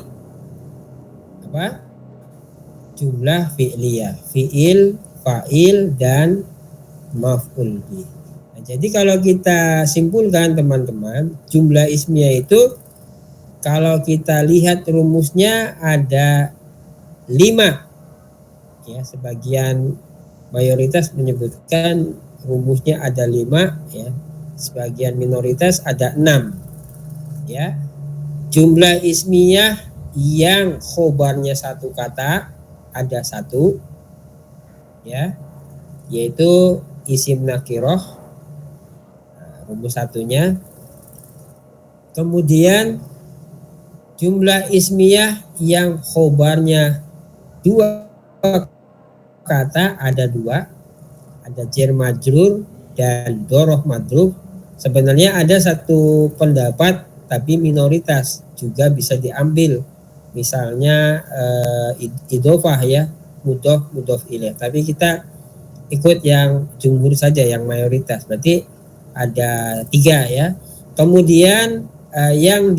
apa? Jumlah fi'liyah, fi'il, fa'il dan maf'ul bih. Nah, jadi kalau kita simpulkan teman-teman, jumlah ismiyah itu kalau kita lihat rumusnya ada 5. Ya, sebagian mayoritas menyebutkan rumusnya ada 5 ya. Sebagian minoritas ada 6. Ya. Jumlah ismiyah yang khobarnya satu kata ada 1, ya, yaitu isim nakirah, rumus satunya. Kemudian jumlah ismiyah yang khobarnya 2 kata ada 2, ada jar majrur dan doroh madruf. Sebenarnya ada satu pendapat tapi minoritas juga bisa diambil, misalnya idhofah ya, mudhof ilaih, tapi kita ikut yang jumhur saja, yang mayoritas, berarti ada 3 ya. Kemudian yang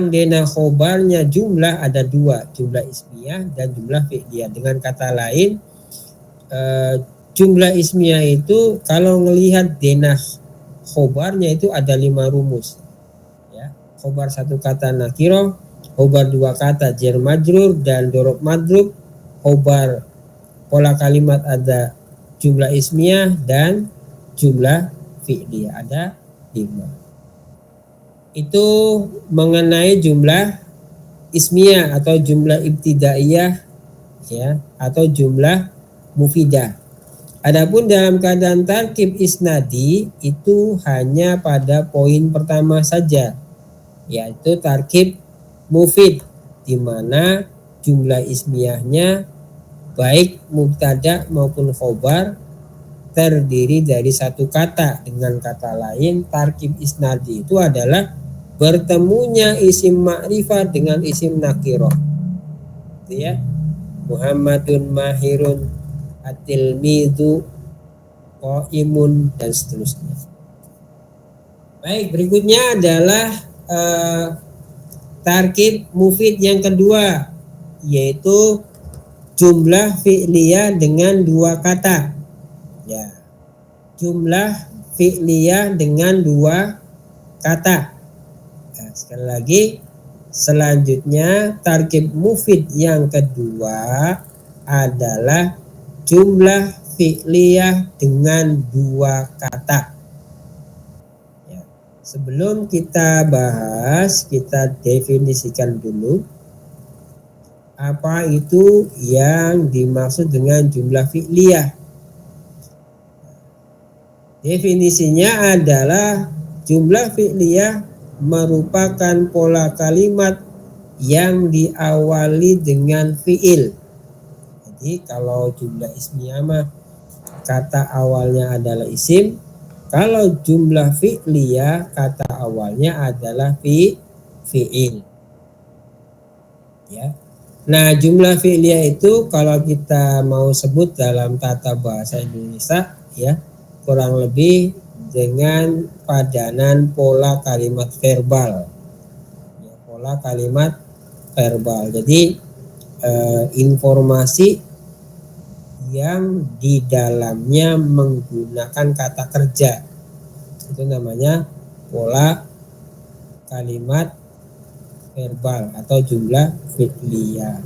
denah khobarnya jumlah ada 2, jumlah ismiyah dan jumlah fi'liyah. Dengan kata lain, jumlah ismiyah itu kalau melihat denah khobarnya itu ada 5 rumus. Ya, khobar satu kata nakiroh, khobar 2 kata jar majrur dan dorob madrub, khobar pola kalimat ada jumlah ismiyah dan jumlah fi'liyah, ada 5. Itu mengenai jumlah ismiyah atau jumlah ibtidaiyah, ya, atau jumlah mufidah. Adapun dalam keadaan tarkib isnadi itu hanya pada poin pertama saja, yaitu tarkib mufid, di mana jumlah ismiyahnya baik mubtada maupun khobar terdiri dari satu kata. Dengan kata lain, tarkib isnadi itu adalah bertemunya isim ma'rifah dengan isim nakiroh, gitu ya. Muhammadun mahirun, at-tilmidhu qaimun, dan seterusnya. Baik, berikutnya adalah tarkib mufid yang kedua, yaitu jumlah fi'liyah dengan 2 kata. Ya, jumlah fi'liyah dengan 2 kata. Nah, sekali lagi, selanjutnya tarkib mufid yang kedua adalah jumlah fi'liyah dengan 2 kata. Ya, sebelum kita bahas, kita definisikan dulu apa itu yang dimaksud dengan jumlah fi'liyah. Definisinya adalah jumlah fi'liyah merupakan pola kalimat yang diawali dengan fi'il. Jadi kalau jumlah ismiyah mah kata awalnya adalah isim, kalau jumlah fi'liyah kata awalnya adalah fi'il. Ya. Nah, jumlah fi'liyah itu kalau kita mau sebut dalam tata bahasa Indonesia, ya, kurang lebih dengan padanan pola kalimat verbal, ya, pola kalimat verbal. Jadi informasi yang di dalamnya menggunakan kata kerja, itu namanya pola kalimat verbal atau jumlah fi'liyah.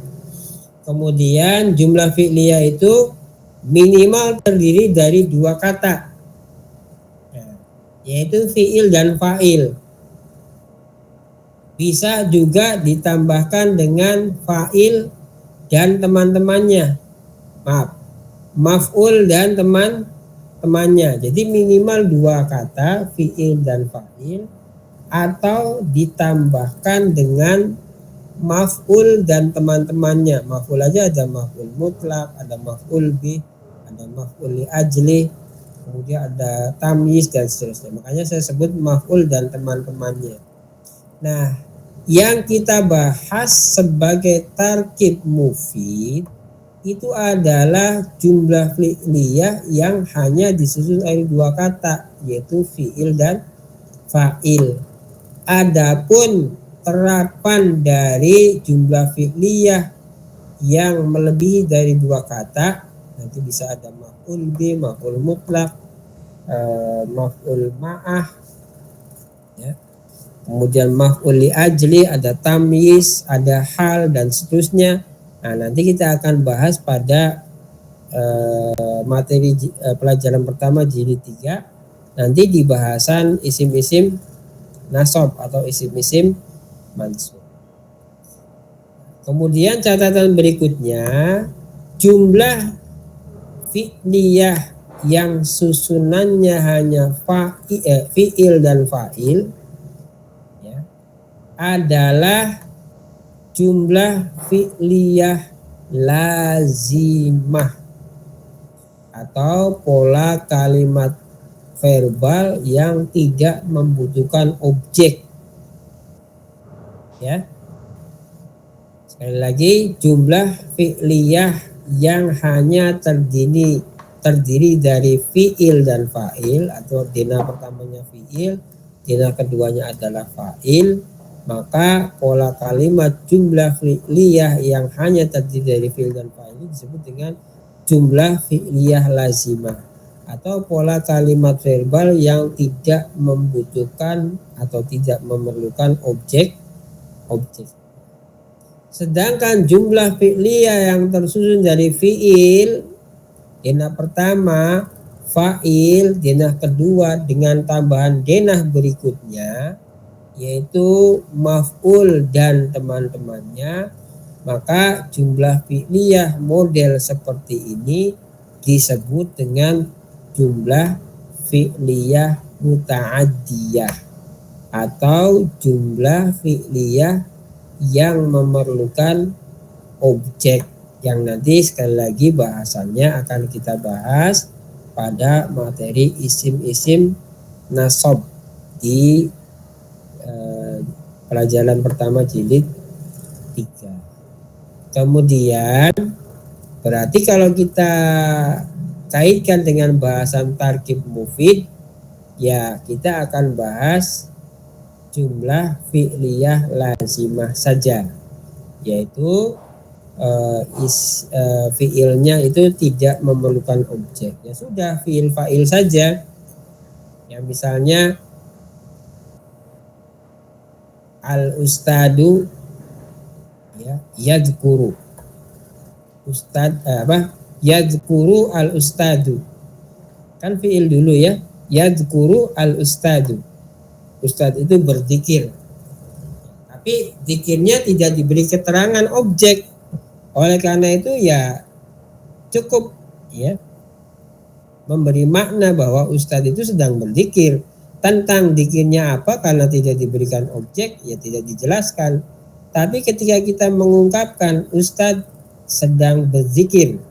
Kemudian jumlah fi'liyah itu minimal terdiri dari 2 kata, yaitu fi'il dan fa'il. Bisa juga ditambahkan dengan fa'il dan teman-temannya. Maf'ul dan teman-temannya. Jadi minimal 2 kata, fi'il dan fa'il, atau ditambahkan dengan maf'ul dan teman-temannya. Maf'ul aja ada maf'ul mutlak, ada maf'ul bih, ada maf'ul li ajli, kemudian ada tamyiz dan seterusnya. Makanya saya sebut maf'ul dan teman-temannya. Nah, yang kita bahas sebagai tarkib mufid itu adalah jumlah fi'liyah yang hanya disusun dari 2 kata, yaitu fi'il dan fa'il. Adapun terapan dari jumlah fi'liyah yang melebihi dari 2 kata, nanti bisa ada maf'ul bi, maf'ul mutlak, maf'ul ma'ah, ya. Kemudian maf'ul li ajli, ada tamyiz, ada hal, dan seterusnya. Nah, nanti kita akan bahas pada materi pelajaran pertama jilid 3, nanti di bahasan isim-isim nasab atau isim-isim mansub. Kemudian catatan berikutnya, jumlah fi'liyah yang susunannya hanya fi'il dan fa'il, ya, adalah jumlah fi'liyah lazimah atau pola kalimat verbal yang tidak membutuhkan objek. Ya. Sekali lagi, jumlah fi'liyah yang hanya terdiri dari fi'il dan fa'il, atau dina pertamanya fi'il, dina keduanya adalah fa'il, maka pola kalimat jumlah fi'liyah yang hanya terdiri dari fi'il dan fa'il disebut dengan jumlah fi'liyah lazimah. atau pola kalimat verbal yang tidak membutuhkan atau tidak memerlukan objek. Sedangkan jumlah fi'liyah yang tersusun dari fi'il, denah pertama fa'il, denah kedua dengan tambahan denah berikutnya yaitu maf'ul dan teman-temannya, maka jumlah fi'liyah model seperti ini disebut dengan jumlah fi'liyah muta'addiyah atau jumlah fi'liyah yang memerlukan objek, yang nanti sekali lagi bahasannya akan kita bahas pada materi isim-isim nasab di pelajaran pertama jilid 3. Kemudian berarti kalau kita kaitkan dengan bahasan tarkib mufid, ya kita akan bahas jumlah fi'liyah lazimah saja, yaitu fi'ilnya itu tidak memerlukan objek. Ya sudah, fi'il fa'il saja. Ya misalnya al ustadu, ya yadzkuru, ustad yadzkuru al ustadu, kan fi'il dulu ya, yadzkuru al ustadu, ustad itu berzikir, tapi zikirnya tidak diberi keterangan objek. Oleh karena itu ya cukup ya memberi makna bahwa ustadz itu sedang berzikir. Tentang zikirnya apa, karena tidak diberikan objek ya tidak dijelaskan. Tapi ketika kita mengungkapkan ustadz sedang berzikir,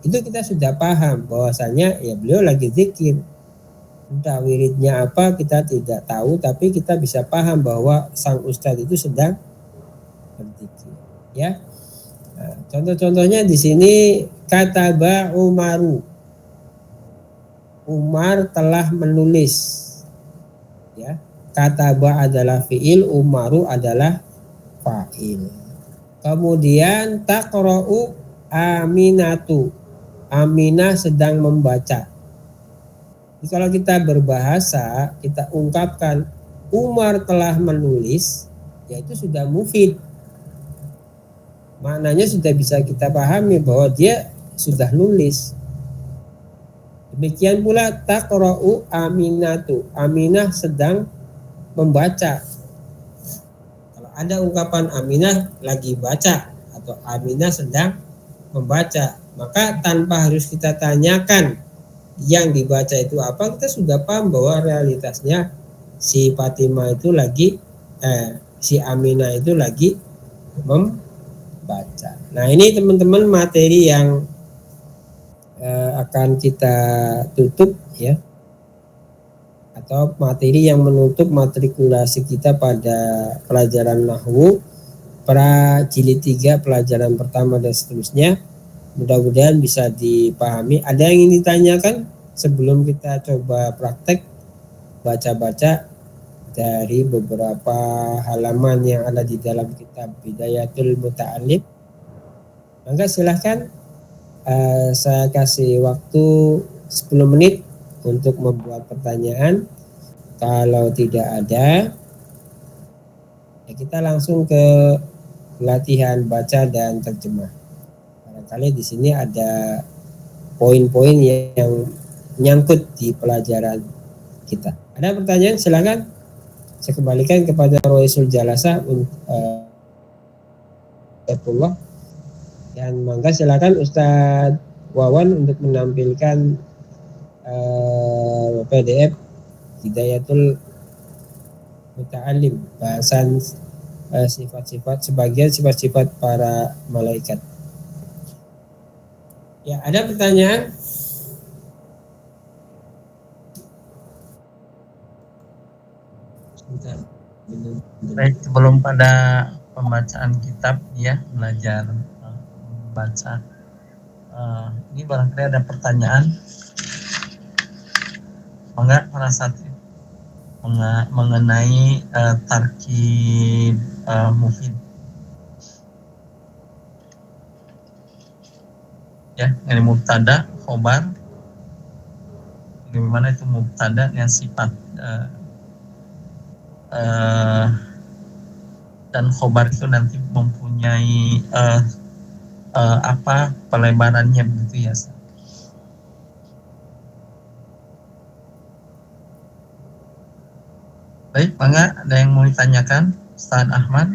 itu kita sudah paham bahwasanya ya beliau lagi zikir. Entah wiridnya apa kita tidak tahu, tapi kita bisa paham bahwa sang ustadz itu sedang berzikir. Ya. Nah, contoh-contohnya di sini kataba Umaru, Umar telah menulis. Ya, kataba adalah fiil, Umaru adalah fa'il. Kemudian taqra'u Aminatu, Aminah sedang membaca. Jadi kalau kita berbahasa, kita ungkapkan Umar telah menulis, yaitu sudah mufid. Maknanya sudah bisa kita pahami bahwa dia sudah nulis. Demikian pula taqra'u Aminatu, Aminah sedang membaca. Kalau ada ungkapan Aminah lagi baca atau Aminah sedang membaca, maka tanpa harus kita tanyakan yang dibaca itu apa, kita sudah paham bahwa realitasnya si Fatimah itu lagi si Aminah itu lagi membaca. Nah, ini teman-teman materi yang akan kita tutup ya, atau materi yang menutup matrikulasi kita pada pelajaran nahwu pra jilid 3 pelajaran pertama dan seterusnya. Mudah-mudahan bisa dipahami. Ada yang ingin ditanyakan sebelum kita coba praktek baca-baca dari beberapa halaman yang ada di dalam kitab Bidayatul Muta'allim? Maka silahkan. Saya kasih waktu 10 menit untuk membuat pertanyaan. Kalau tidak ada, ya kita langsung ke latihan baca dan terjemah. Barangkali di sini ada poin-poin yang nyangkut di pelajaran kita. Ada pertanyaan? Silakan. Saya kembalikan kepada Roisul Jalasa dan mangga silakan Ustadz Wawan untuk menampilkan PDF Hidayatul Muta'allim, bahasan sebagian sifat-sifat para malaikat. Ya, ada pertanyaan? Baik, sebelum pada pembacaan kitab ya, belajar baca. Ini barangkali ada pertanyaan. Mangga para satri mengenai tarkib mufid. Ya, ini mubtada, khobar, bagaimana itu mubtada yang sifat dan khobar itu nanti mempunyai apa pelebarannya begitu ya. Baik, Bangga, ada yang mau ditanyakan Ustaz Ahmad?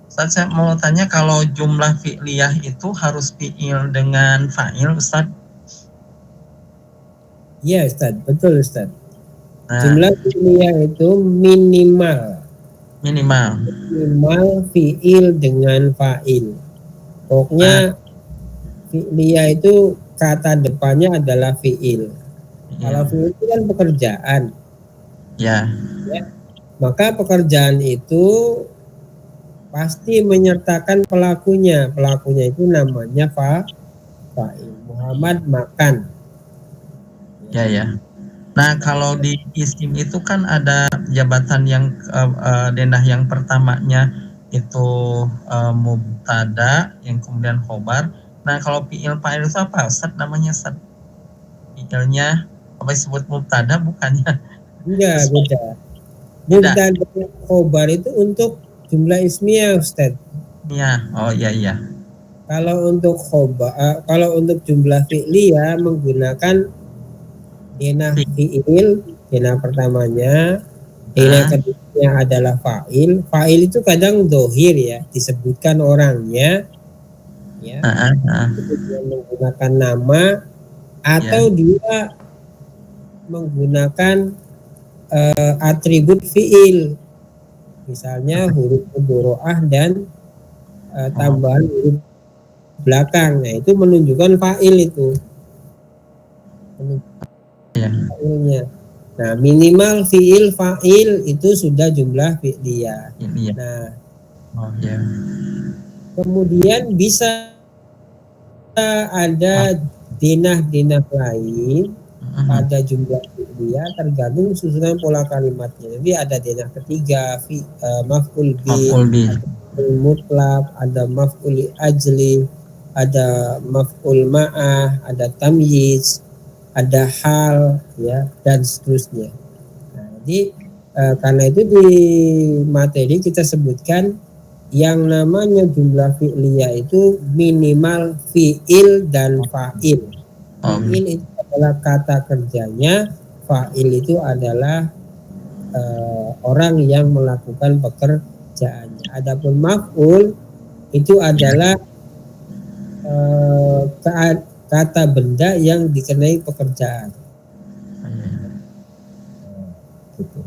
Ustaz, saya mau tanya, kalau jumlah fi'liyah itu harus fi'il dengan fa'il, Ustaz? Iya, Ustaz, betul, Ustaz. Nah, Jumlah fi'liyah itu minimal fi'il dengan fa'il. Pokoknya fi'liyah itu kata depannya adalah fi'il. Kalau fi'il itu kan pekerjaan. Ya. Maka pekerjaan itu pasti menyertakan pelakunya. Pelakunya itu namanya fa'il. Muhammad makan. Ya. Nah, kalau di isim itu kan ada jabatan yang denah yang pertamanya itu mubtada, yang kemudian khobar. Nah, kalau fi'il fa'il itu apa? Ustaz, namanya Ustaz? Fi'ilnya apa disebut mubtada bukannya? Enggak, beda. Mubtada khobar itu untuk jumlah ismiyah, Ustaz. Iya. Oh, iya. Kalau untuk khobar, kalau untuk jumlah fi'liyah menggunakan denah fi'il, denah pertamanya, denah keduanya adalah fa'il. Fa'il itu kadang dohir ya, disebutkan orangnya, ya, dia menggunakan nama atau dia menggunakan atribut fi'il, misalnya huruf mudhoro'ah dan tambahan huruf belakang. Nah, itu menunjukkan fa'il itu. Fa'ilnya. Nah, minimal fi'il fa'il itu sudah jumlah fi'liyah. Nah, kemudian bisa ada denah-denah lain pada jumlah fi'liyah tergantung susunan pola kalimatnya. Jadi ada denah ketiga, maf'ul bi, ada mutlak, ada maf'ul ajli, ada maf'ul ma'ah, ada tamyiz, ada hal, ya, dan seterusnya. Nah, jadi karena itu di materi kita sebutkan yang namanya jumlah fi'liyah itu minimal fi'il dan fa'il. Fi'il itu adalah kata kerjanya, fa'il itu adalah orang yang melakukan pekerjaannya. Adapun maf'ul itu adalah kata benda yang dikenai pekerjaan. Gitu.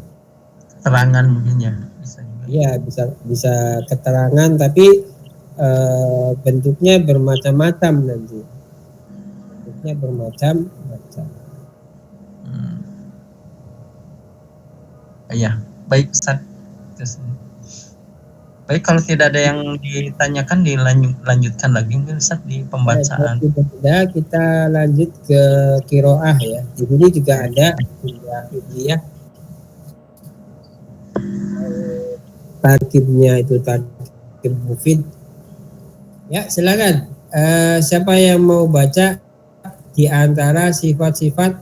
Keterangan mungkin ya, bisa juga. Iya, bisa keterangan, tapi bentuknya bermacam-macam nanti. Bentuknya bermacam-macam. Iya, baik Ustaz. Baik, kalau tidak ada yang ditanyakan dilanjutkan lagi mungkin Ustaz di pembacaan. Tidak, kita lanjut ke qiraah ya. Di sini juga ada jumlah fi'liyah. Tarkibnya itu tarkib mufid. Ya, silakan. Siapa yang mau baca di antara sifat-sifat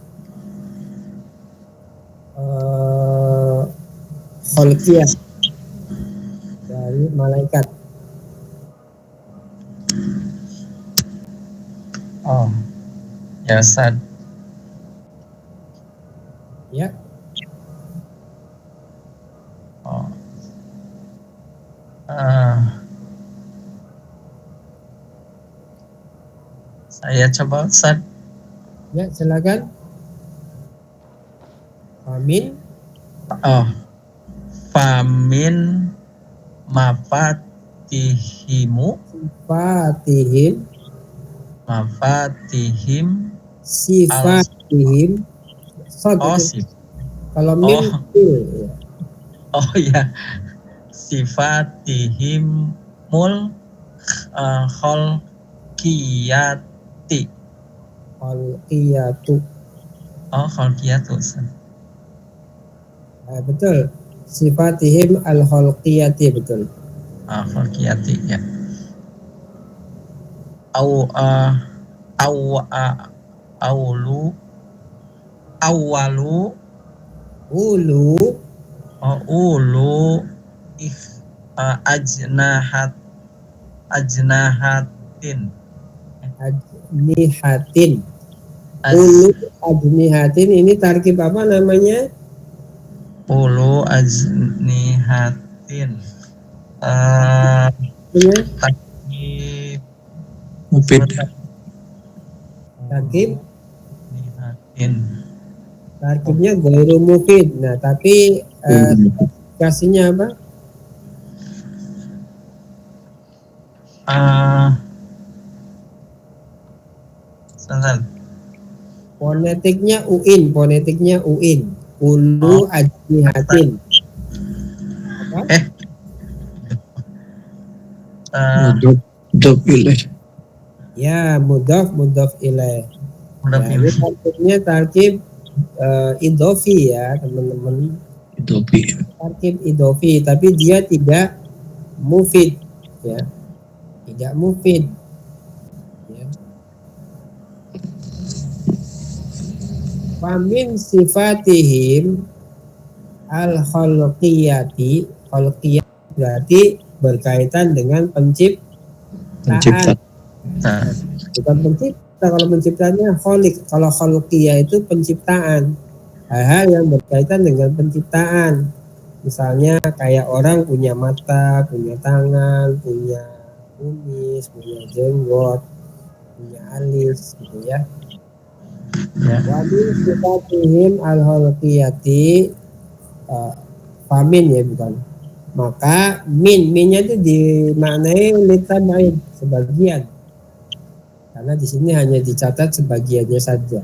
khalqiyah dari malaikat? Oh, ya Ustaz. Ya. Oh. Saya coba Ustaz. Ya, silakan. Famin. Oh. Famin mafatihimu. Mafatihim. Sifatihim. Kalau min ya. Oh ya. Sifatihim mul khalqiyati. Khalqiyatu. Oh, khalqiyatu. Betul. sifatihim al-khalqiyati, betul. Khalqiyati ya. Awalu Ulu ulu ajnahatin ajnihatin. Ulu ajnihatin ini tarkib apa namanya? ulu ajnihatin tarkib Mufid. Tarkibnya ghairu mufid. Nah, tapi kasihnya apa? Fonetiknya uin. Ulu ajnihatin. Apa? Mudhof ilaih. Ya, mudhof ilaih. Nah, ini tarkibnya tarkib idofi ya, teman-teman. Tarkib idofi, tapi dia tidak mufid ya. Tidak mufid. Ya. Famin sifatihim al-khalqiyati. Khalqiyah berarti berkaitan dengan penciptaan. Bukan pencipta, kalau penciptanya kholik. Kalau khalqiyah itu penciptaan. Hal-hal yang berkaitan dengan penciptaan. Misalnya kayak orang punya mata, punya tangan, punya kumis, punya jenggot, punya alis gitu ya. Wa min sifatihim al-khalqiyati famin ya, bukan. Maka minnya itu dimaknai litabaid, sebagian. Karena di sini hanya dicatat sebagiannya saja.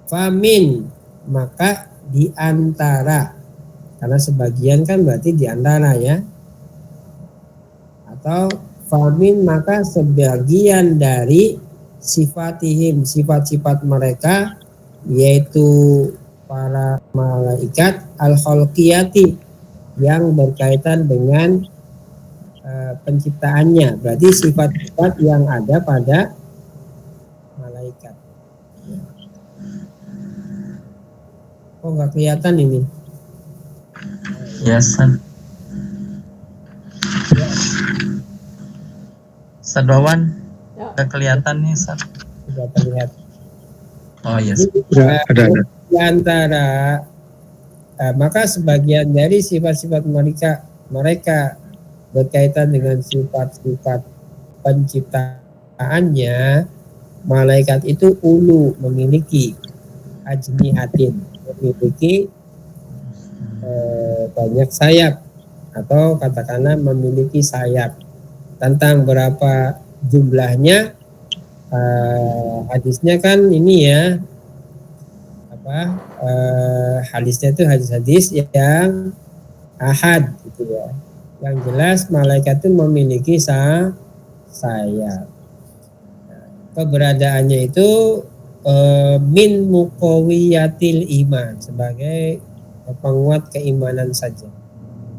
Famin, maka di antara. Karena sebagian kan berarti di antara ya. Atau famin, maka sebagian dari sifatihim, sifat-sifat mereka, yaitu para malaikat al-khalqiyati, yang berkaitan dengan penciptaannya. Berarti sifat-sifat yang ada pada malaikat. Kok nggak kelihatan ini? Yes. Sadawan udah kelihatan nih, Sat. Sudah terlihat. Oh yes. Ada. Di antara maka sebagian dari sifat-sifat mereka berkaitan dengan sifat-sifat penciptaannya, malaikat itu ulu, memiliki ajnihatin, memiliki banyak sayap, atau katakanlah memiliki sayap. Tentang berapa jumlahnya hadisnya kan ini ya, hadisnya itu hadis-hadis yang ahad gitu ya. Yang jelas malaikat itu memiliki sayap. Keberadaannya itu min muqawiyatil iman, sebagai penguat keimanan saja.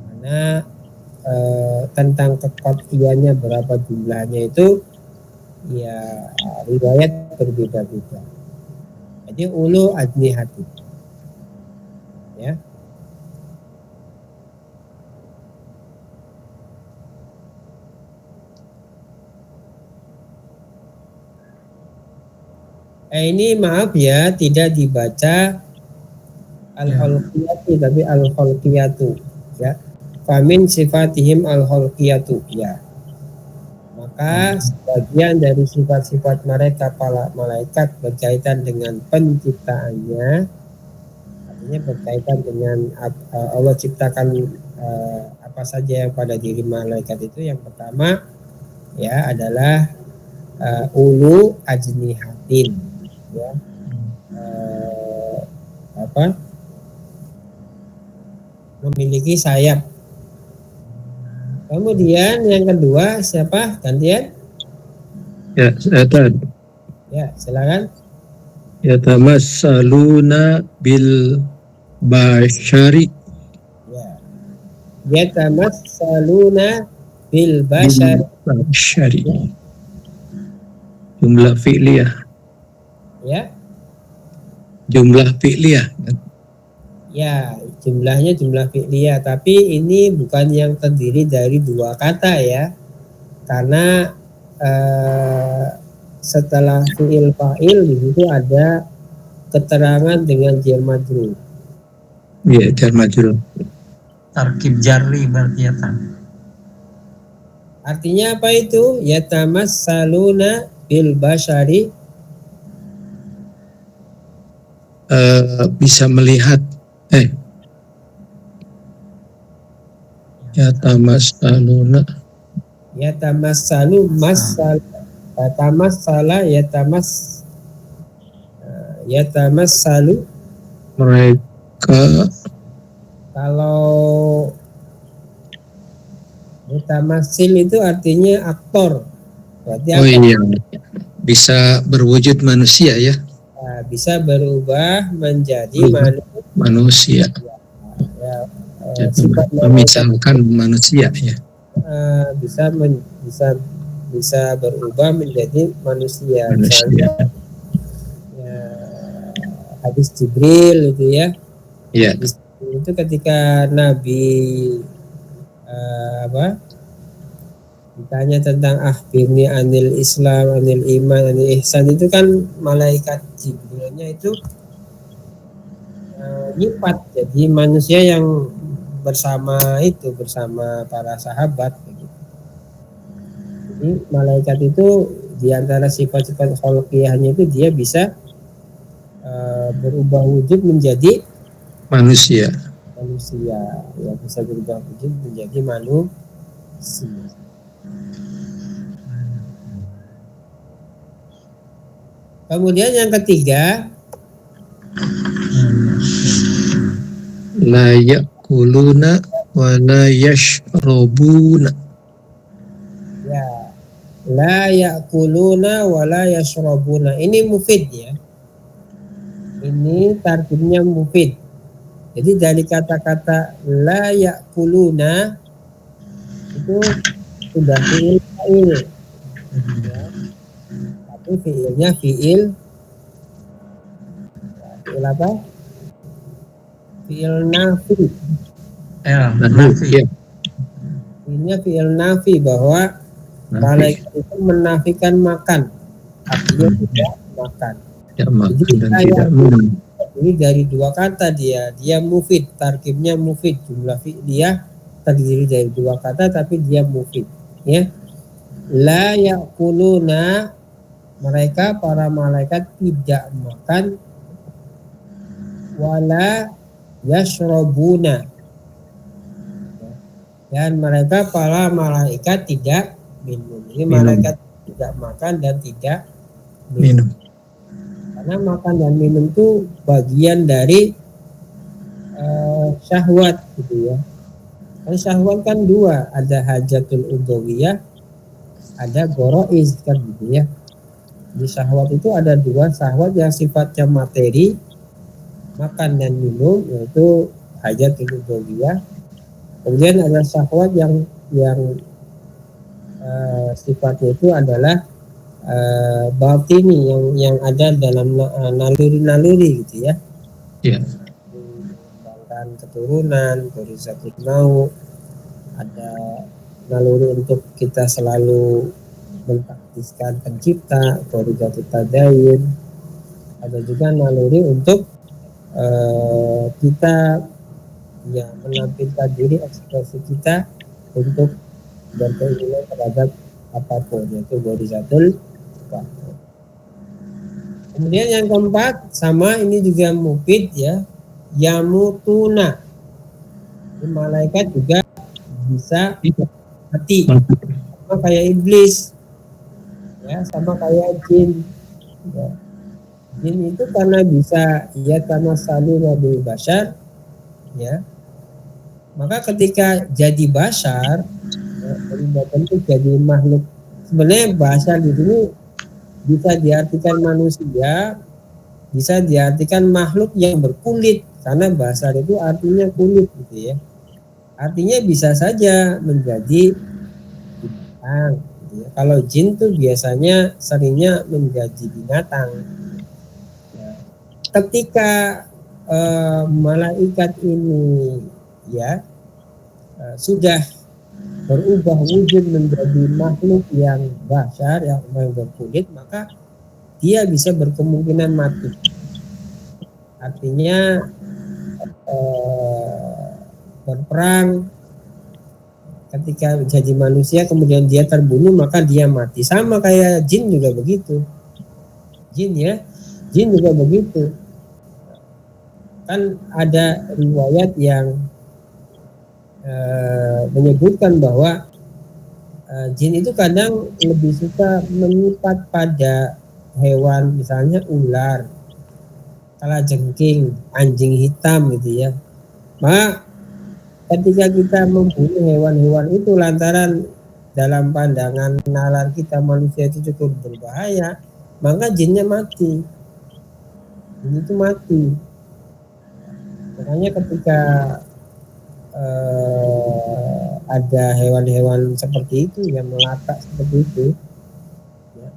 Karena tentang kekuatannya berapa jumlahnya itu ya riwayat berbeda-beda. Jadi ulu ajnihati ya. Ini maaf ya, tidak dibaca al-khalqiyati tapi al-khalqiyatu ya. Famin sifatihim al-khalqiyatu ya. Maka sebagian dari sifat-sifat mereka para malaikat berkaitan dengan penciptaannya, artinya berkaitan dengan Allah ciptakan apa saja yang pada diri malaikat itu. Yang pertama ya adalah ulu ajnihatin ya, memiliki sayap. Kemudian yang kedua siapa? Gantian? Ya, setan. Ya, silakan. Yatamassaluna bil bashari yatamassaluna bil bashar. Syari. Jumlah fi'liyah. Ya. Jumlah fi'liyah. Ya, jumlahnya jumlah fi'liyah, tapi ini bukan yang terdiri dari dua kata ya. Karena setelah fi'il fa'il di situ ada keterangan dengan jar majrur. Iya, jar majrur. Tarkib jarri berarti ya Tan. Artinya apa itu? Yatamassaluna bil bashari. Bisa melihat yatamassaluna Yatamassalu massal yatamassalu. mereka Kalau mutamassil itu artinya aktor. Berarti oh apa? iya, bisa berwujud manusia ya. Nah, bisa berubah menjadi manusia. Ya, sifat memisalkan manusia ya. Bisa berubah menjadi manusia. Misalnya ya, hadis Jibril itu ya. Iya. Itu ketika Nabi ditanya tentang akhirnya anil Islam, anil iman, anil ihsan, itu kan malaikat Jibrilnya itu nyipat jadi manusia yang bersama para sahabat. Jadi malaikat itu diantara sifat-sifat khalqiyahnya itu dia bisa berubah wujud menjadi manusia ya, bisa berubah wujud menjadi manusia. Kemudian yang ketiga, la yakuluna wa la yashrabuna. Ya, la yakuluna wa la yashrabuna. Ini mufid ya. Ini tarkibnya mufid. Jadi dari kata-kata la yakuluna itu sudah fi'il fa'il. Ya. Tapi fi'ilnya fi'il apa? Fi'il nafi. Nafi. Fi'ilnya fi'il nafi, bahwa malaikat itu menafikan makan. Artinya tidak makan. Tidak makan dan tidak minum. Ini dari dua kata dia mufid, tarkibnya mufid, jumlah fi'liyah terdiri dari dua kata tapi dia mufid ya. La yakuluna, mereka para malaikat tidak makan, wala yashrabuna, dan mereka para malaikat tidak minum. Ini malaikat tidak makan dan tidak minum. Karena makan dan minum itu bagian dari syahwat gitu ya. Kan syahwat kan dua, ada hajatul udhawiyah, ada goroiz kan gitu ya. Di syahwat itu ada dua syahwat yang sifatnya materi, makan dan minum, yaitu hajatul udhawiyah. Kemudian ada syahwat yang sifatnya itu adalah batini, yang ada dalam naluri-naluri gitu ya. Iya. Mengembangkan keturunan, berizatul nau, ada naluri untuk kita selalu mentaktiskan pencipta, berizatul tadayun. Ada juga naluri untuk kita ya menampilkan diri, ekspresi kita untuk berkeinginan terhadap apapun, yaitu berizatul. Kemudian yang keempat, sama ini juga mufid ya, yamutuna. Ini malaikat juga bisa mati, sama kayak iblis ya, sama kayak jin ya. Jin itu karena bisa ya tamassaluna bil bashar ya, maka ketika jadi bashar ya, tentu jadi makhluk. Sebenarnya bashar di sini bisa diartikan manusia, bisa diartikan makhluk yang berkulit, karena bashar itu artinya kulit gitu ya. Artinya bisa saja menjadi binatang. Ya. Kalau jin tuh biasanya seringnya menjadi binatang. Ya. Ketika malaikat ini ya sudah berubah wujud menjadi makhluk yang bashar, yang berkulit, maka dia bisa berkemungkinan mati. Artinya berperang, ketika jadi manusia kemudian dia terbunuh maka dia mati. Sama kayak jin juga begitu. Jin juga begitu. Kan ada riwayat yang menyebutkan bahwa jin itu kadang lebih suka menyipat pada hewan, misalnya ular, kalajengking, anjing hitam gitu ya. Maka ketika kita membunuh hewan-hewan itu lantaran dalam pandangan nalar kita manusia itu cukup berbahaya, maka jinnya mati. Jin itu mati. Makanya ketika ada hewan-hewan seperti itu yang melata seperti itu, ya.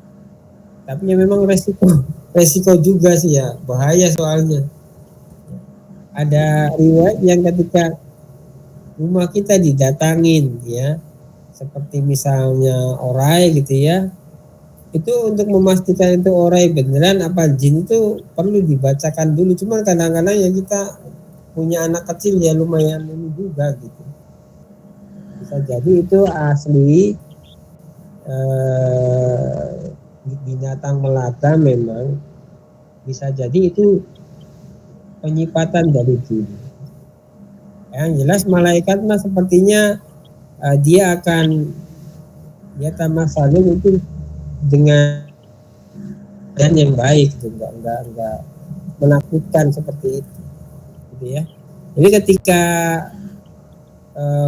Tapi ya memang resiko juga sih ya, bahaya soalnya. Ada riwayat yang ketika rumah kita didatangin ya, seperti misalnya orai gitu ya, itu untuk memastikan itu orai beneran apa jin itu perlu dibacakan dulu. Cuma kadang-kadang ya kita punya anak kecil ya lumayan ini juga gitu, bisa jadi itu asli binatang melata, memang bisa jadi itu penyipatan dari jin. Yang jelas malaikat mah sepertinya dia akan ya tamasalun itu dengan dan yang baik gitu, enggak menakutkan seperti itu gitu ya. Jadi ketika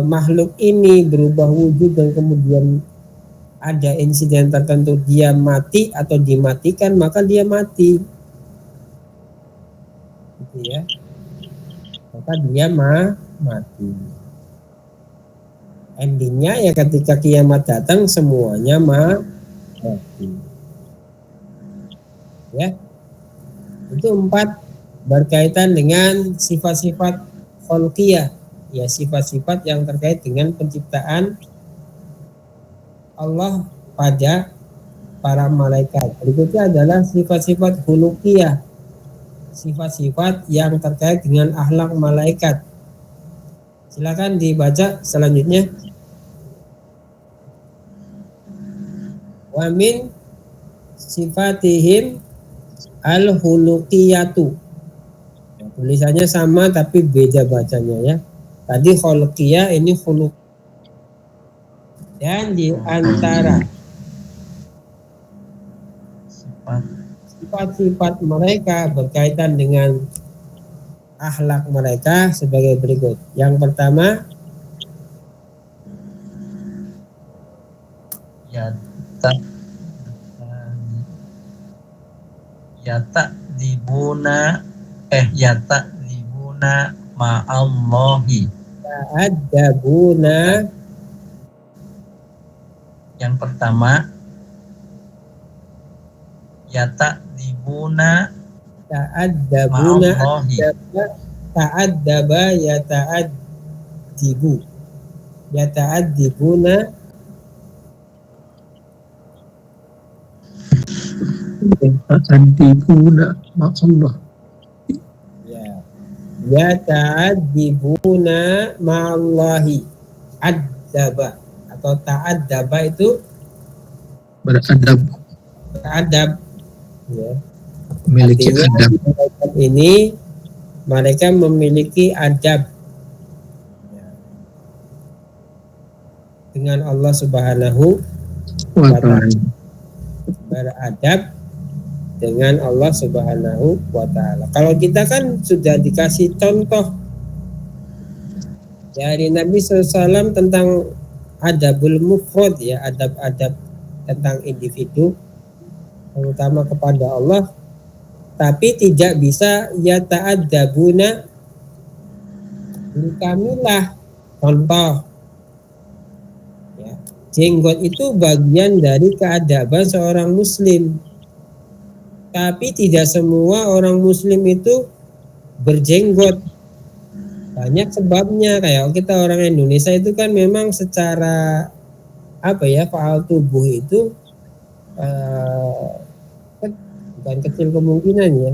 makhluk ini berubah wujud dan kemudian ada insiden tertentu dia mati atau dimatikan, maka dia mati gitu ya, maka dia mati. Endingnya ya ketika kiamat datang semuanya mati ya. Itu 4 berkaitan dengan sifat-sifat kholqiyah ya, sifat-sifat yang terkait dengan penciptaan Allah pada para malaikat. Berikutnya adalah sifat-sifat khuluqiyah, sifat-sifat yang terkait dengan akhlak malaikat. Silakan dibaca selanjutnya. Wa min sifatihim al-khuluqiyatu. Ya, tulisannya sama tapi beda bacanya ya. Tadi khuluqiyah, ini khuluq. Dan di antara sifat-sifat mereka berkaitan dengan akhlak mereka sebagai berikut. Yang pertama, yata'dibuna ma'allahi. ta'addabuna. Yang pertama, yata'dibuna ma'allahi. Ta'addaba yata'addibu. Yata'addibuna Ta'addibuna ma'allah. ya. Yata'addibuna ma'allahi. Addaba atau ta'addaba itu Beradab, ya. memiliki Artinya, adab. ini mereka memiliki adab ya, dengan Allah Subhanahu wa ta'ala. Beradab dengan Allah Subhanahu wa ta'ala. Kalau kita kan sudah dikasih contoh dari Nabi SAW tentang adabul mufrad ya, adab-adab tentang individu terutama kepada Allah, tapi tidak bisa yata'addabuna kamilah Contoh, ya, jenggot itu bagian dari keadaban seorang muslim. Tapi tidak semua orang muslim itu berjenggot. Banyak sebabnya, kayak kita orang Indonesia itu kan memang secara faal tubuh itu bukan kecil kemungkinan ya,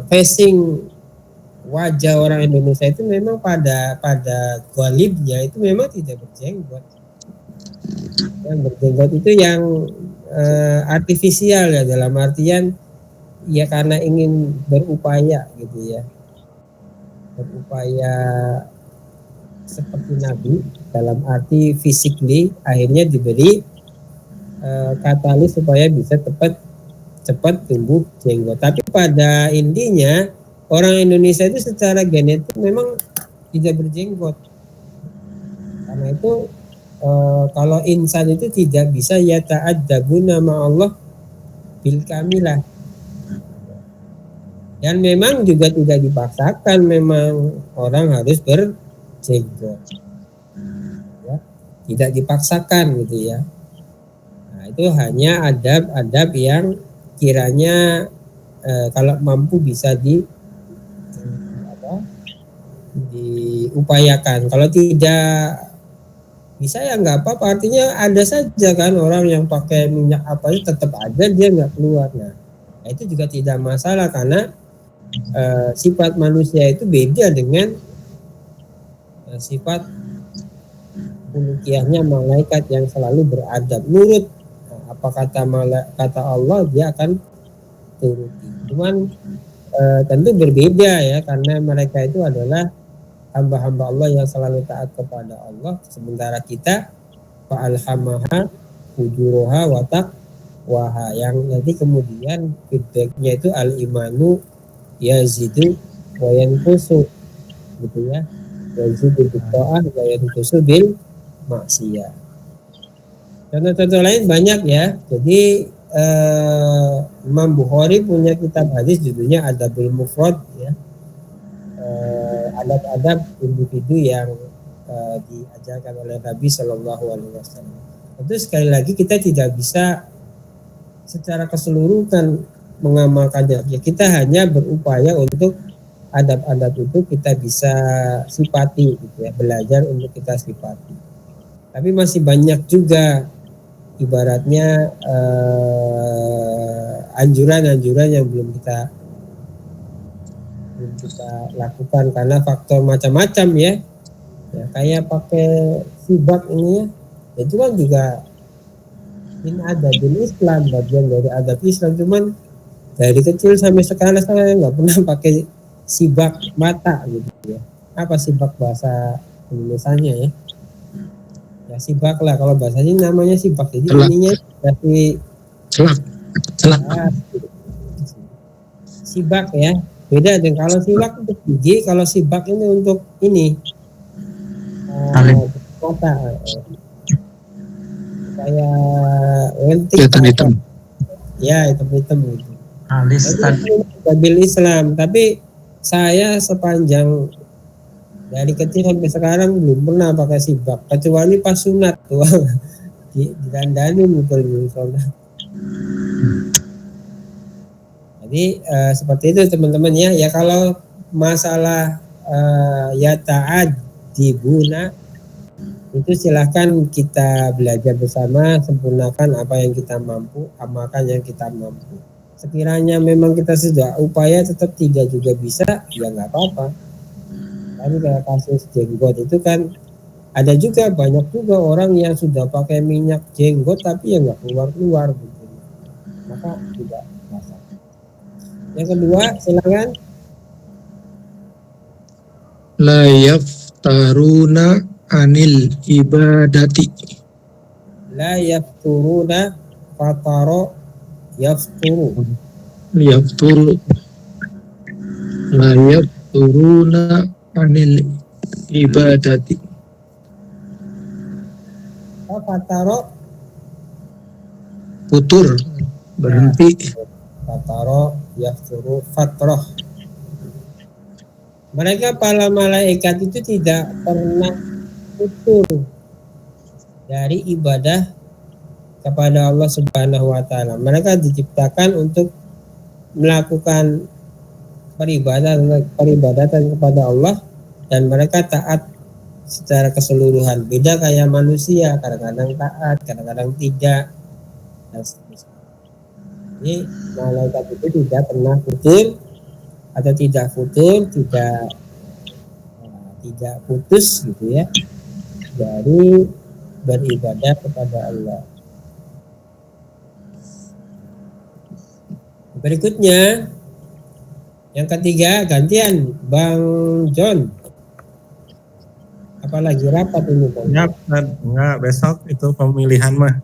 facing wajah orang Indonesia itu memang pada ghalibnya itu memang tidak berjenggot. Yang berjenggot itu yang artifisial ya, dalam artian ya karena ingin berupaya gitu ya, berupaya seperti Nabi dalam arti physically, akhirnya diberi katalis supaya bisa cepat tumbuh jenggot. Tapi pada intinya orang Indonesia itu secara genetik memang tidak berjenggot. Karena itu kalau insan itu tidak bisa yata'addabuna ma'allah bil kamilah. Dan memang juga tidak dipaksakan memang orang harus berjenggot. Ya, tidak dipaksakan gitu ya. Nah, itu hanya adab-adab yang kiranya kalau mampu bisa diupayakan. Kalau tidak bisa ya nggak apa-apa, artinya ada saja kan orang yang pakai minyak apa itu tetap aja dia nggak keluar. Nah itu juga tidak masalah karena sifat manusia itu beda dengan sifat uluhiyahnya malaikat yang selalu beradab nurut. Apa kata Allah dia akan turuti. Cuman tentu berbeda ya, karena mereka itu adalah hamba-hamba Allah yang selalu taat kepada Allah, sementara kita fa'alhamaha fujuruha wa taqwaha, yang nanti kemudian feedbacknya itu al-imanu yazidu wa yanqusu gitu ya, yazidu bil ta'ah wa yanqusu bil maksiyah. Contoh-contoh lain banyak ya. Jadi Imam Bukhari punya kitab hadis judulnya Adabul Mufrad ya, adab-adab individu yang diajarkan oleh Nabi Shallallahu Alaihi Wasallam. Itu sekali lagi kita tidak bisa secara keseluruhan mengamalkannya. Ya, kita hanya berupaya untuk adab-adab itu kita bisa sifati, gitu ya, belajar untuk kita sifati. Tapi masih banyak juga ibaratnya anjuran-anjuran yang belum kita lakukan karena faktor macam-macam ya. Ya kayak pakai sibak ini ya, itu kan juga ini ada di Islam, bagian dari adab Islam, cuman dari kecil sampai sekarang saya nggak pernah pakai sibak mata gitu ya. Apa sibak bahasa Indonesianya ya? Ya sibak lah, kalau bahasanya namanya sibak, jadi ininya dari celak. Sibak ya, beda dengan kalau sibak untuk gigi, kalau sibak ini untuk ini mata kayak lentik hitam. Ya hitam gitu. Alis babil Islam, tapi saya sepanjang dari kecil sampai sekarang belum pernah pakai sibak, kecuali pas sunat tuh didandanin betul sholat. Jadi seperti itu teman-teman ya. Ya kalau masalah ya taat dibuna itu silahkan kita belajar bersama, sempurnakan apa yang kita mampu, amalkan yang kita mampu. Sekiranya memang kita sudah upaya tetap tidak juga bisa, ya nggak apa-apa. Tadi kayak kasus jenggot itu kan ada juga banyak juga orang yang sudah pakai minyak jenggot tapi ya nggak keluar gitu. Maka tidak masalah. Yang kedua silakan. La yaftaruna anil ibadati. La yafturuna fataro yafturu. Yafturu. La yafturuna anil ibadati. Fataro putur, berhenti. Fataro yafturu fatroh. Mereka para malaikat itu tidak pernah putus dari ibadah kepada Allah Subhanahu wa taala. Mereka diciptakan untuk melakukan peribadatan kepada Allah dan mereka taat secara keseluruhan. Beda kayak manusia, kadang-kadang taat, kadang-kadang tidak. Jadi malaikat itu tidak pernah futur atau tidak futur, tidak putus gitu ya dari beribadah kepada Allah. Berikutnya yang ketiga, gantian Bang John. Apalagi rapat ini Bang? Enggak, besok itu pemilihan mah.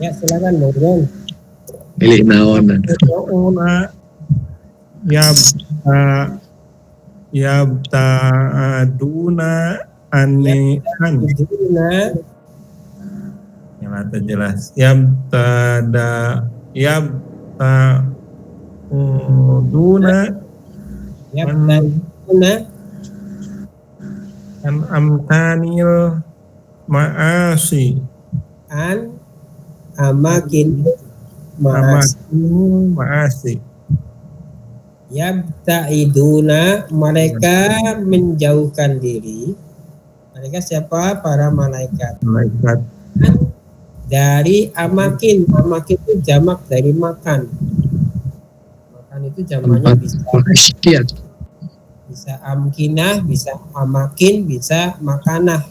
Ya silakan Bang John. Pilih naon. Yabta'aduna anihan. Yang jelas. Yabta'uduna an amkanil ma'asi. An amakin ma'asi. Yabta'iduna, mereka menjauhkan diri. Mereka siapa? Para malaikat. Dari amakin. Amakin itu jamak dari makan. Makan itu jamaknya bisa amkinah, bisa amakin, bisa makanah.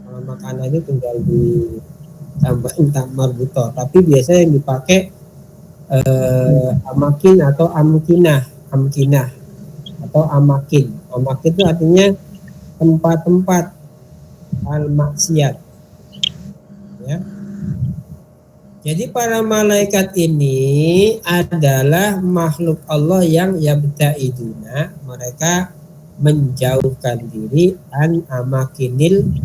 Kalau makanah itu tinggal ditambahin marbutoh, tapi biasanya yang dipakai amakin atau amkinah atau amakin. Amakin itu artinya tempat-tempat al-maksiat ya. Jadi para malaikat ini adalah makhluk Allah yang yabta'iduna, mereka menjauhkan diri an amakinil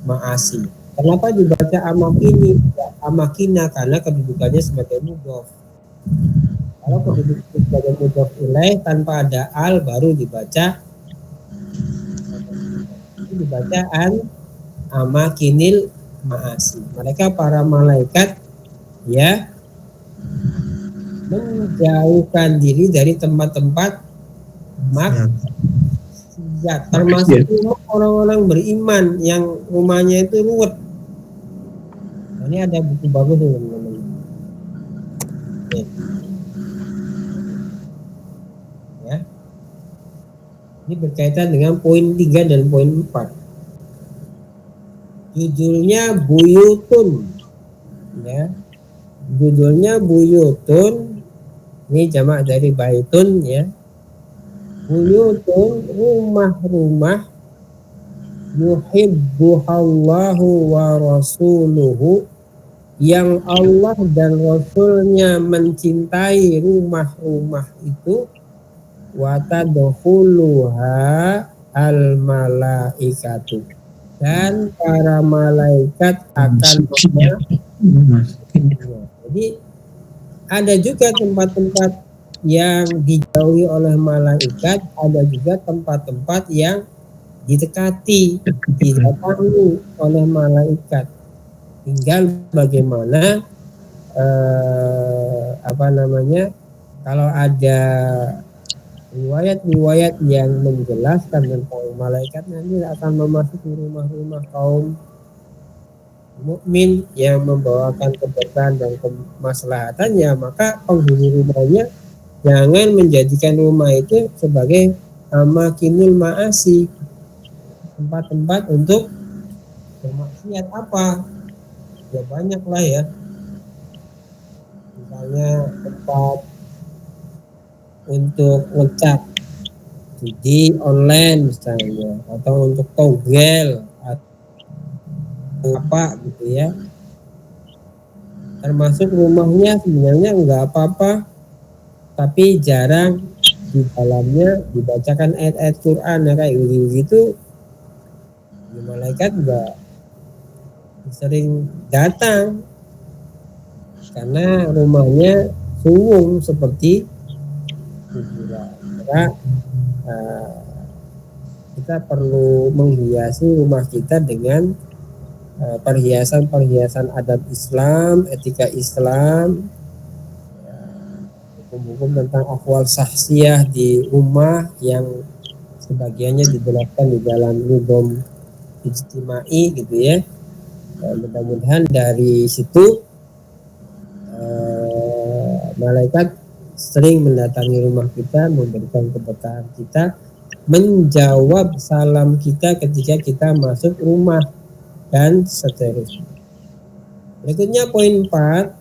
ma'asi. Kenapa dibaca amakini? Amakina karena kedudukannya sebagai mudhof. Kalau kedudukan sebagai mudhof ilaih tanpa ada al baru dibaca an amakinil ma'asi. Mereka para malaikat ya menjauhkan diri dari tempat-tempat maksiat, termasuk rumah orang-orang beriman yang rumahnya itu ruwet. Nah, ini ada buku bagus nih teman-teman. Ya. Ini berkaitan dengan poin 3 dan poin 4. Judulnya Buyutun. Ya. Judulnya Buyutun. Ini jamak dari baitun ya. Buyutun, rumah-rumah yuhibbuhallahu wa rasuluhu, yang Allah dan Rasulnya mencintai rumah-rumah itu, wa tadkhuluha al-malaikatu, dan para malaikat akan Jadi ada juga tempat-tempat yang dijauhi oleh malaikat, ada juga tempat-tempat yang didekati, didatangi oleh malaikat. Tinggal bagaimana kalau ada riwayat-riwayat yang menjelaskan tentang malaikat nanti akan memasuki rumah-rumah kaum mukmin yang membawakan keberkahan dan kemaslahatannya, maka penghuni rumahnya jangan menjadikan rumah itu sebagai amakinul ma'asi, tempat-tempat untuk bermaksiat. Apa? Ya banyak lah ya. Misalnya tempat untuk ngecat judi online misalnya, atau untuk togel atau apa gitu ya. Termasuk rumahnya sebenarnya enggak apa-apa, tapi jarang di dalamnya dibacakan ayat-ayat Quran ya, kayak gitu. Malaikat juga sering datang karena rumahnya sungguh seperti kuburan. maka kita perlu menghiasi rumah kita dengan perhiasan-perhiasan adat Islam, etika Islam, hukum-hukum tentang akwal sahsiyah di rumah yang sebagiannya dijelaskan di dalam nizam ijtimai gitu ya. Mudah-mudahan dari situ malaikat sering mendatangi rumah kita, memberikan keberkahan kita, menjawab salam kita ketika kita masuk rumah dan seterusnya. Berikutnya poin 4.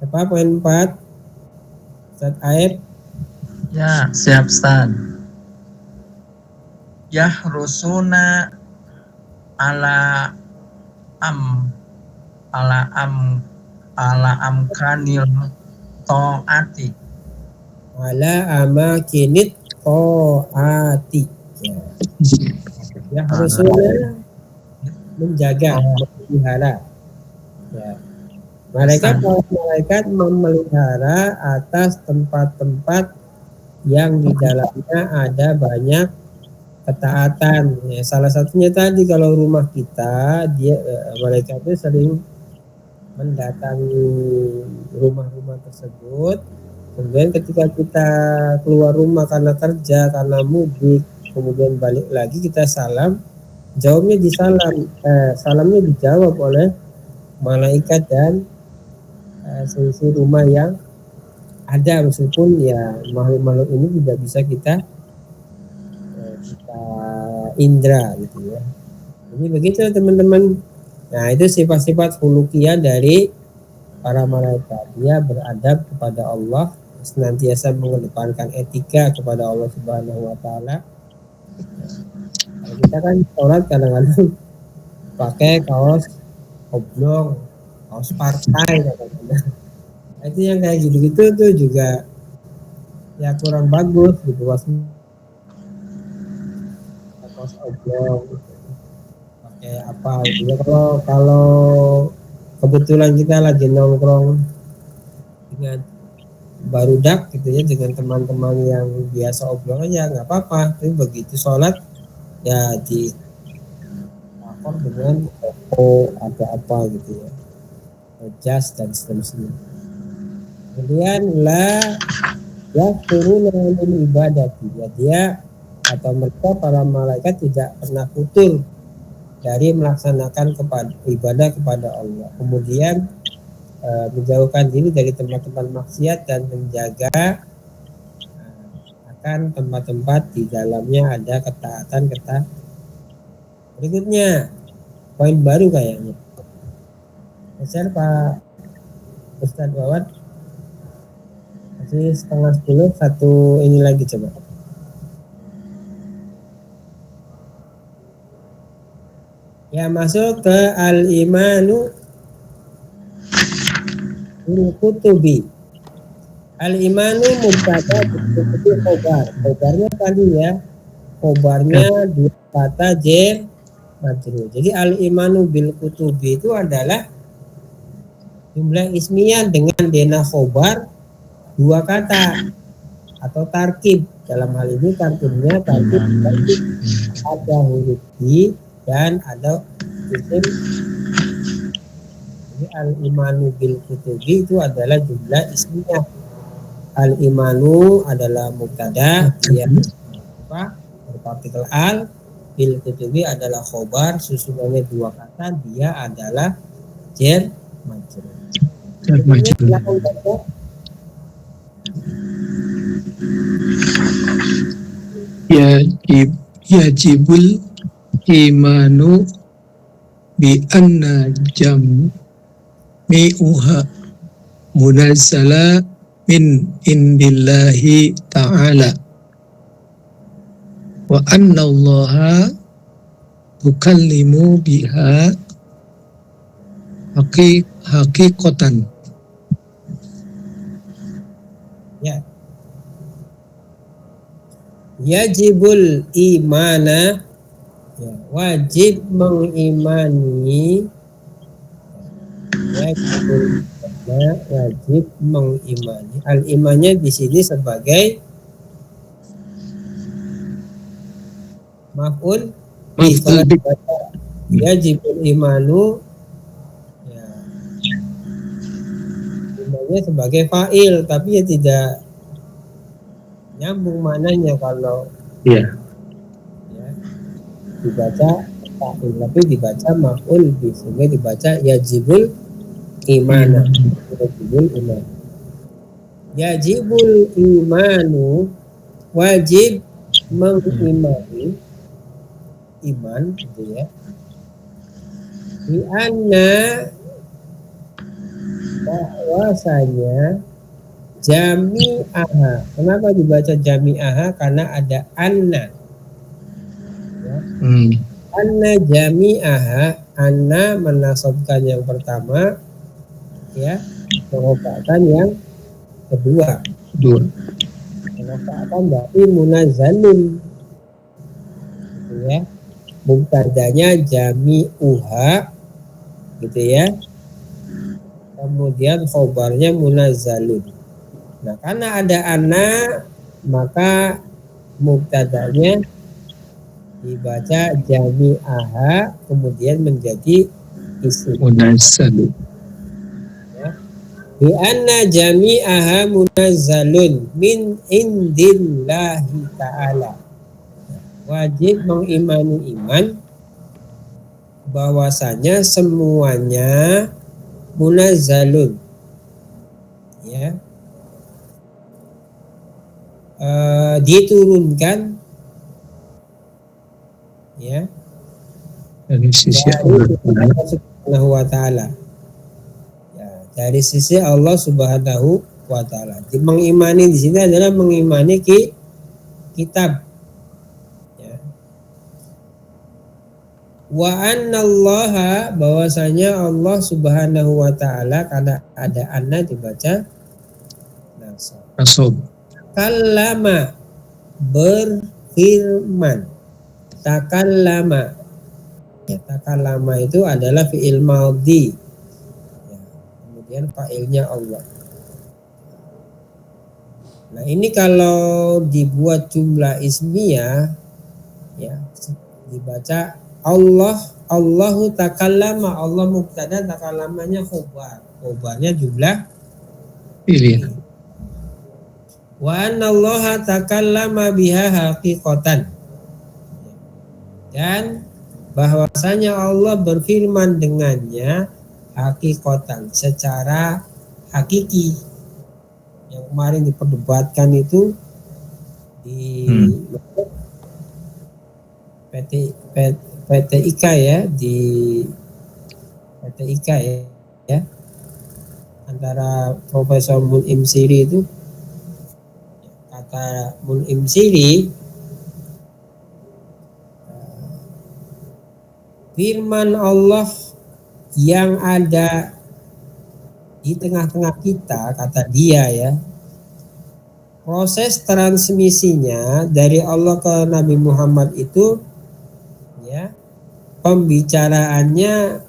Apa poin 4? Ustaz Aib. Ya, siap Ustaz. Yahrusuna ala amkanil ta'ati. Ala amakinit ta'ati. Yahrusuna menjaga, memelihara. Ya. Malaikat memelihara atas tempat-tempat yang di dalamnya ada banyak ketaatan. Ya, salah satunya tadi kalau rumah kita, malaikat itu sering mendatangi rumah-rumah tersebut. Kemudian ketika kita keluar rumah karena kerja, karena mudik, kemudian balik lagi kita salam, jawabnya salamnya dijawab oleh malaikat dan seisi rumah yang ada, meskipun ya makhluk-makhluk ini tidak bisa kita indra gitu ya. Jadi begitu teman-teman. Nah, itu sifat-sifat khuluqiyah dari para malaikat. Dia beradab kepada Allah, senantiasa mengedepankan etika kepada Allah Subhanahu wa taala. Kalau kita kan sholat kadang-kadang pakai kaos oblong, kaos partai kadang-kadang. Itu yang kayak gitu-gitu tuh juga ya kurang bagus gitu, kaos oblong gitu. Pakai apa gitu ya, kalau kebetulan kita lagi nongkrong dengan barudak gitu ya, dengan teman-teman yang biasa oblong aja nggak apa-apa, tapi begitu sholat ya di lapor dengan toko ada apa gitu ya, jas dan seterusnya. Kemudian ya turun dengan ibadah, dia atau mereka para malaikat tidak pernah putus dari melaksanakan ibadah kepada Allah. Kemudian menjauhkan diri dari tempat-tempat maksiat dan menjaga akan tempat-tempat di dalamnya ada ketaatan. Berikutnya poin baru kayaknya. Share Pak Ustadz Wawad. Masih 9:30, satu ini lagi coba. Ya, masuk ke al-imanu bil kutubi. Al-imanu mubtada kutubi khobar. Khobarnya tadi ya. Khobarnya dua kata jar majrur. Jadi al-imanu bil kutubi itu adalah jumlah ismiyah dengan dena khobar dua kata atau tarkib. Dalam hal ini tarkibnya tarkib ada huruf i dan ada isim. Jadi al-imanu bil kutubi itu adalah jumlah ismiyah. Al-imanu adalah mubtada, dia berpartikel al. Bil kutubi adalah khobar, susunannya dua kata, dia adalah jar majrur. Yajibul imanu bi anna jami'uha munazzala min indillahi ta'ala wa anna allaha tukallimu biha haqiqatan. Ya. Yajibul imana, ya, wajib mengimani. Yajibul Nah, wajib mengimani. Al-imannya di sini sebagai maf'ul bih. Kalau Maf'ul bih. dibaca yajibul imanu, ya imannya sebagai fa'il, tapi ya tidak nyambung maknanya kalau Ya. ya dibaca fa'il, tapi dibaca maf'ul bih, sehingga dibaca yajibul imana. Yajibul iman. Yajibul imanu, wajib mengimani iman, gitu ya. Di anna, bahwasanya jami'aha. Kenapa dibaca jami'aha? Karena ada anna. Ya. Anna jami'aha, anna menasabkan yang pertama, ya, mengopakkan yang kedua. Mengopakkan berarti munazzalun, gitu ya. Mubtadanya jami'uha, gitu ya. Kemudian khobarnya munazzalun. Nah, karena ada anna, maka mubtadanya dibaca jami'aha, kemudian menjadi isim Munazzalun. ya. Bi anna jami'aha munazzalun min indillahi ta'ala. Wajib mengimani iman bahwasanya semuanya munazzalun, ya, diturunkan, ya, Dari sisi dari Allah. Allah Subhanahu wa ta'ala, ya, dari sisi Allah Subhanahu wa ta'ala. Mengimani di sini adalah mengimani kitab, ya. Wa annallaha, bahwasanya Allah Subhanahu wa ta'ala, karena ada anna dibaca Nasab. kallama, berfirman. Takallama, ya, takallama itu adalah fi'il madhi, ya, kemudian fa'ilnya Allah. Nah, ini kalau dibuat jumlah ismiyah, ya, dibaca Allah, Allahu takallama, Allah mubtada, takallamanya khobar, khobarnya jumlah Pilih. wa annallaha takallama biha haqiqatan, dan bahwasanya Allah berfirman dengannya haqiqatan, secara hakiki. Yang kemarin diperdebatkan itu di PT IKA, ya, di PT IKA, ya, antara Profesor Mun'im Siri itu, kata Mun'im Siri, firman Allah yang ada di tengah-tengah kita, kata dia, ya, proses transmisinya dari Allah ke Nabi Muhammad itu, ya, pembicaraannya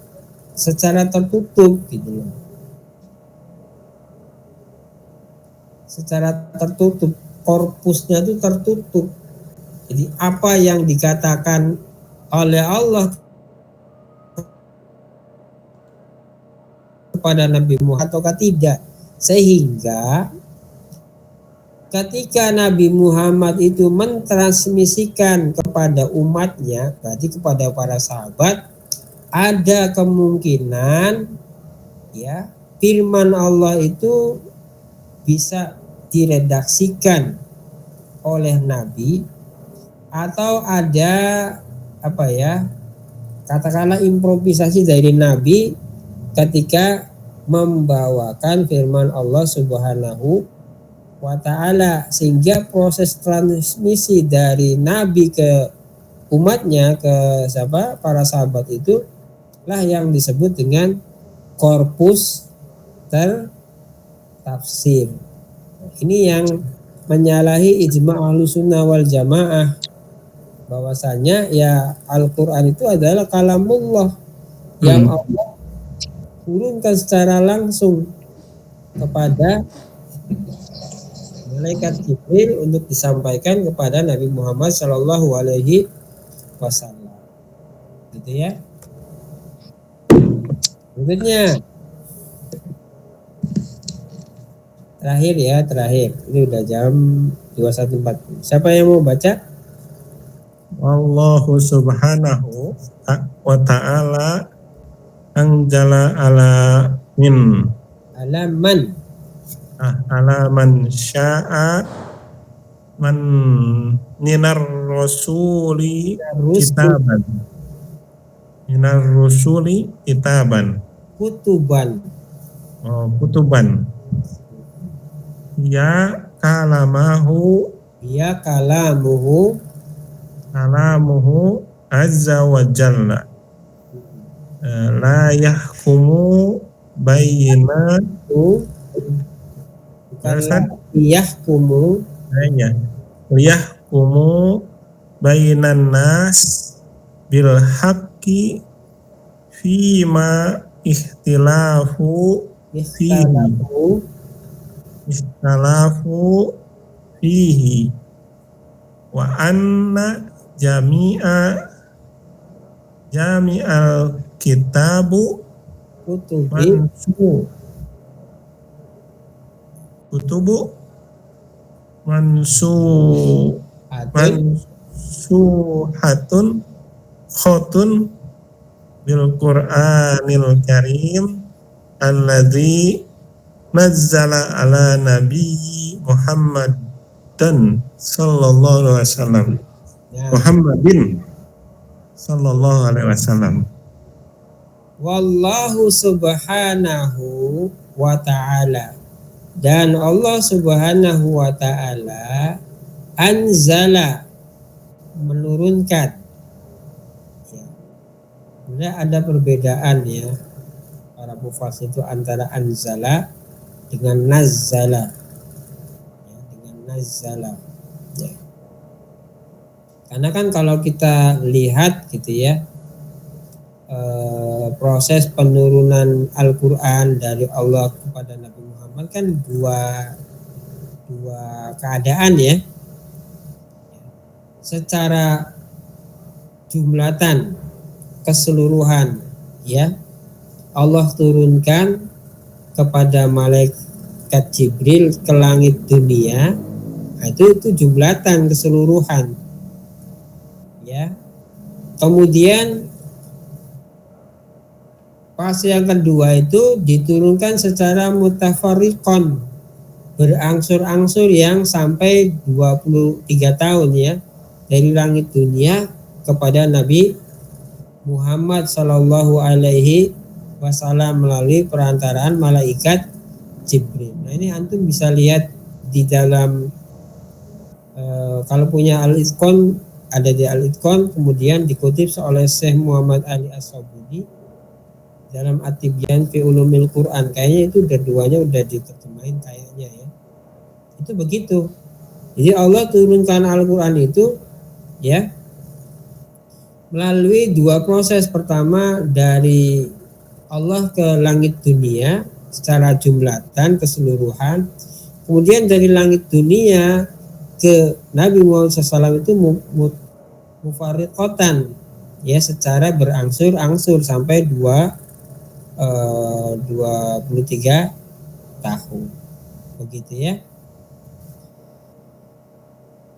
secara tertutup, gitu loh. Secara tertutup, korpusnya itu tertutup. Jadi apa yang dikatakan oleh Allah kepada Nabi Muhammad ataukah tidak, sehingga ketika Nabi Muhammad itu mentransmisikan kepada umatnya, berarti kepada para sahabat, ada kemungkinan, ya, firman Allah itu bisa diredaksikan oleh Nabi, atau ada apa, ya, katakanlah improvisasi dari Nabi ketika membawakan firman Allah Subhanahu wa ta'ala, sehingga proses transmisi dari Nabi ke umatnya, ke siapa, para sahabat, itu lah yang disebut dengan korpus tafsir. Ini yang menyalahi ijma' Ahlussunnah wal Jamaah, bahwasanya ya Al-Quran itu adalah kalamullah yang Allah turunkan secara langsung kepada malaikat Jibril untuk disampaikan kepada Nabi Muhammad Shallallahu Alaihi Wasallam. Gitu ya. Berikutnya terakhir. Ini udah jam 21.40. Siapa yang mau baca? Wallahu subhanahu wa ta'ala anjala ala min alaman sya'a man minar rasuli kitaban kutuban ya kalamuhu azza wa jalla la yahkumu bainatu liyahkumu bainan nas bil haqqi fima ikhtilafu fihi wa anna jami'al kitabu mansuhatun khotun bil Qur'anil Karim alladzi nazzala ala nabiyyi Muhammadin sallallahu alaihi wasallam. Wallahu subhanahu wa ta'ala, dan Allah subhanahu wa ta'ala anzala, menurunkan. Sebenarnya ada perbedaan ya para mufassir itu antara anzala dengan nazzala. Ya. Karena kan kalau kita lihat gitu ya, proses penurunan Al-Quran dari Allah kepada Nabi Muhammad kan dua keadaan ya. Secara jumlatan keseluruhan ya, Allah turunkan kepada malaikat Jibril ke langit dunia, itu jumlatan keseluruhan ya. Kemudian pas yang kedua itu diturunkan secara mutafarriqon, berangsur-angsur yang sampai 23 tahun ya, dari langit dunia kepada Nabi Muhammad Sallallahu Alaihi Wasallam melalui perantaraan malaikat Jibril. Nah ini antum bisa lihat di dalam kalau punya Al-Itqan, ada di Al-Itqan, kemudian dikutip oleh Syekh Muhammad Ali As-Sabuni dalam At-Tibyan fi Ulumil Quran. Kayaknya itu dua-duanya udah diterjemahin kayaknya ya. Itu begitu. Jadi Allah turunkan Al-Quran itu ya melalui dua proses. Pertama dari Allah ke langit dunia secara jumlatan keseluruhan, kemudian dari langit dunia ke Nabi Muhammad SAW itu mufarriqatan ya, secara berangsur-angsur sampai 23 tahun begitu ya.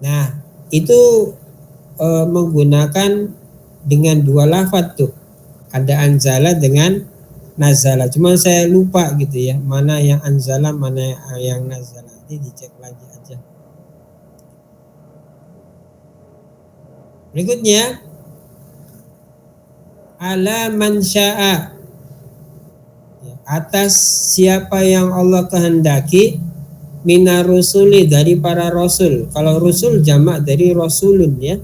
Nah itu menggunakan dengan dua lafadz tuh, ada anzala dengan nazala. Cuma saya lupa gitu ya, mana yang anzala mana yang nazala, nanti dicek lagi aja. Berikutnya ala man sya'a, atas siapa yang Allah kehendaki, minar rusuli, dari para rasul. Kalau rasul jamak dari rasulun ya,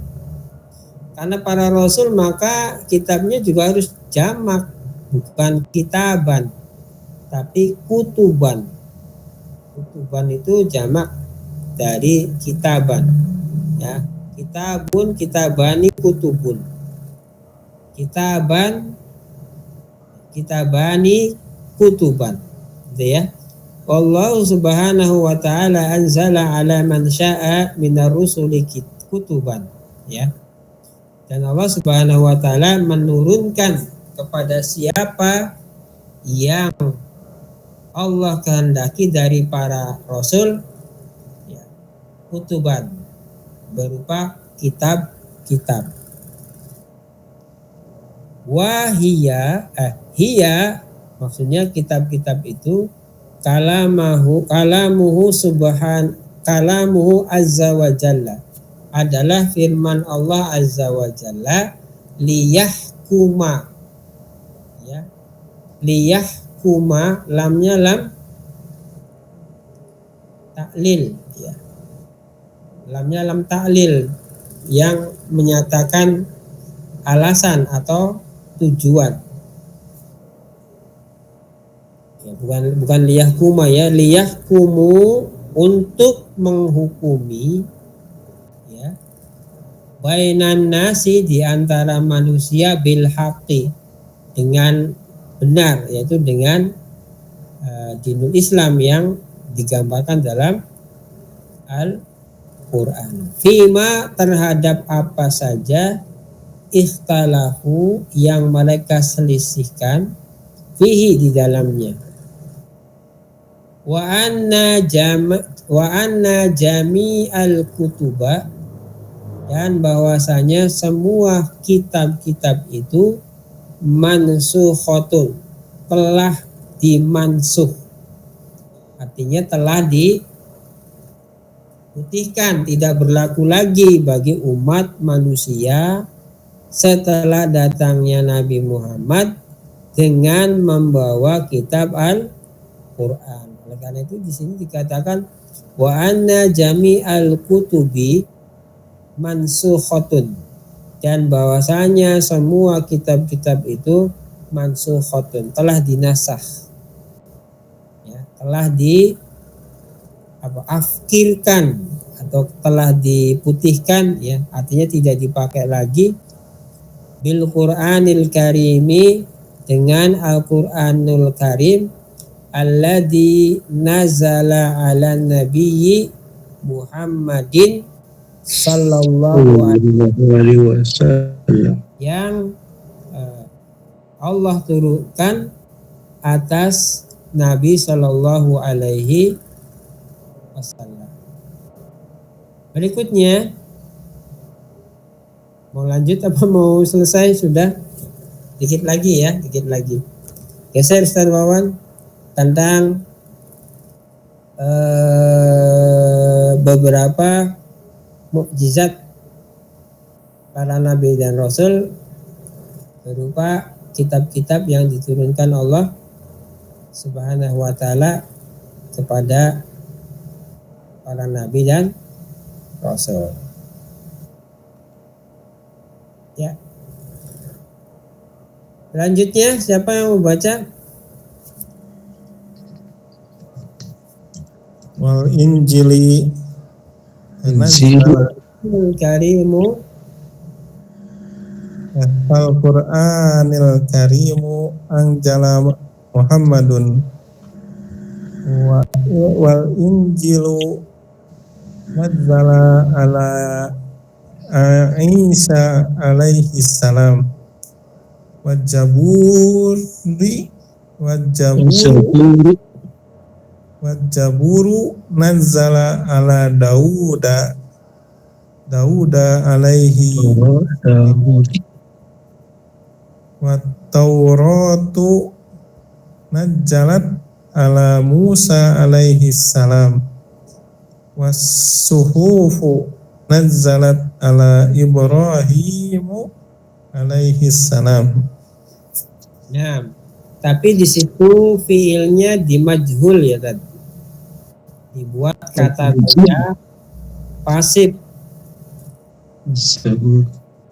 karena para rasul maka kitabnya juga harus jamak, bukan kitaban tapi kutuban. Kutuban itu jamak dari kitaban ya. Kitabun, kitabani, kutubun. Kitaban, kitabani, kutuban gitu ya. Wallahu subhanahu wa ta'ala anzala ala man sya'a minar rusuli kutuban, ya. Dan Allah subhanahu wa ta'ala menurunkan kepada siapa yang Allah kehendaki dari para rasul, ya, kutuban berupa kitab-kitab. Wahia hiya maksudnya kitab-kitab itu kalamuhu azza wa jalla, adalah firman Allah azza wa jalla, liyahkuma, ya, liyahkuma, lamnya lam taklil, ya, lamnya lam taklil yang menyatakan alasan atau tujuan, ya, bukan liyahkuma, ya, liyahkumu, untuk menghukumi, ya, bainan nasi, di antara manusia, bil haqqi, dengan benar, yaitu dengan dinul Islam yang digambarkan dalam Al-Quran. Fima, terhadap apa saja, ikhtalahu, yang mereka selisihkan, fihi, di dalamnya. Wa anna jami'al kutuba, dan bahwasanya semua kitab-kitab itu mansukhatun, telah dimansuh, artinya telah diputihkan, tidak berlaku lagi bagi umat manusia setelah datangnya Nabi Muhammad dengan membawa kitab Al-Quran. Oleh karena itu di sini dikatakan wa anna jami'al kutubi mansukhatun, dan bahwasanya semua kitab-kitab itu mansukhatun, telah dinasakh, ya, telah afkirkan atau telah diputihkan, ya, artinya tidak dipakai lagi, bil Qur'anil Karimi, dengan Al-Qur'anul Karim, alladzi nazala ala nabiyyi Muhammadin sallallahu alaihi wasallam, yang Allah turunkan atas Nabi sallallahu alaihi wasallam. Berikutnya, mau lanjut apa mau selesai sudah? Dikit lagi, ya, dikit lagi. Geser Ustaz Wawan tentang beberapa mukjizat para nabi dan rasul berupa kitab-kitab yang diturunkan Allah Subhanahu wa ta'ala kepada para nabi dan rasul. Ya. Selanjutnya siapa yang mau baca? Wal Injili Karimu, Al-Qur'anil Karimu anjala Muhammadun wal Injilu nazzala ala Isa alaihi salam wajaburu nazzala ala Dauda alaihi wa Tauratu nazzalat ala Musa alaihi salam was suhufu nazzalat ala Ibrahimu alaihi salam. Nah, tapi di situ fiilnya dimajhul, ya, tadi dibuat kata kerja pasif,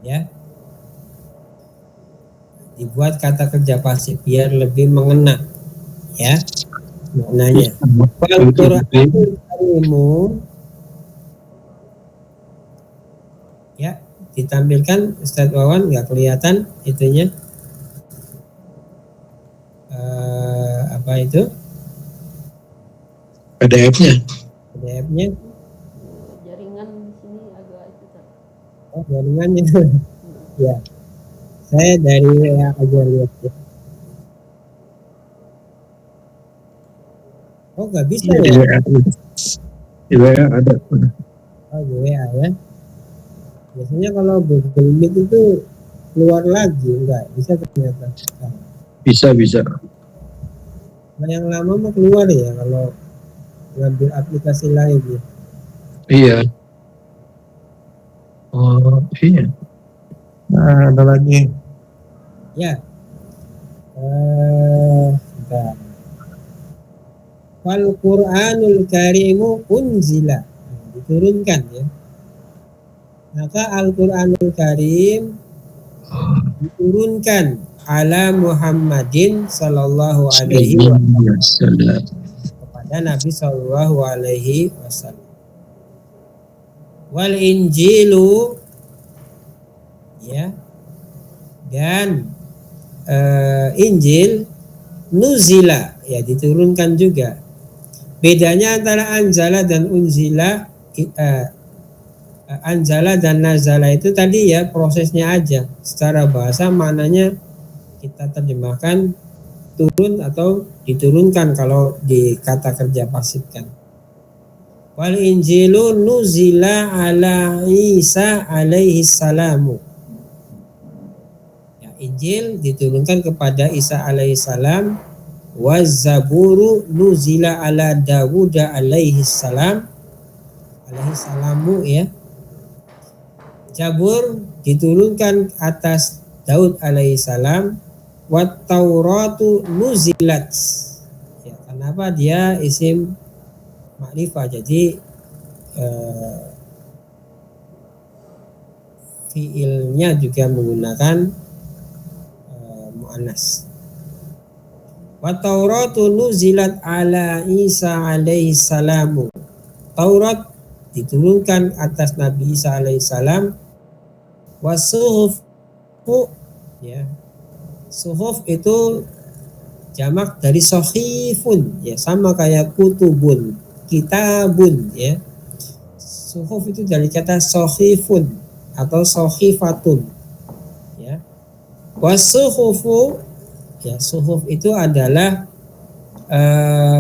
ya, dibuat kata kerja pasif biar lebih mengena, ya, maknanya. Al-Qur'anul Karimu, ya, ditampilkan Ustaz Wawan, nggak kelihatan itunya, apa itu, PDF-nya. PDF-nya. Jaringan di sini agak itu Ustaz. Oh, jaringannya. Ya, saya dari WA aja lihat ya. Oh, nggak bisa Iya, di ya? WA. Di WA ada. Oh, di WA ya. Biasanya kalau Google Meet itu keluar lagi, enggak bisa ternyata. Bisa. Nah, yang lama mah keluar ya kalau ngambil aplikasi lain ya. Iya. Oh, iya. Nah, ada lagi. Ya. Bentar. Wal Qur'anul Karimu unzila. Diturunkan ya. Maka Al-Qur'anul Karim diturunkan ala Muhammadin sallallahu alaihi Wasallam. kepada Nabi sallallahu alaihi wasallam. Wal Injilu ya. Dan Injil nuzila ya diturunkan juga. Bedanya antara anzala dan unzila, anzala dan nazala itu tadi ya prosesnya aja. Secara bahasa maknanya kita terjemahkan turun atau diturunkan kalau di kata kerja pasifkan. Wal Injilu nuzila ala Isa alaihi salamu. Ya, Injil diturunkan kepada Isa alaihi salam. Wazaburu nuzila ala Dawud alaihi salam, alaihi salamu ya. Zabur diturunkan atas Daud alaihi salam. Wat Tauratu nuzilat ya, kenapa dia isim makrifah, jadi fiilnya juga menggunakan muannas. Wa Tauratu nuzilat ala Isa alaihi salamu. Taurat diturunkan atas Nabi Isa alaihi salam. Wa suhufu ya. Suhuf itu jamak dari sohifun ya, sama kayak kutubun, kitabun ya. Suhuf itu dari kata sohifun atau sohifatun ya. Wa suhufu ya, suhuf itu adalah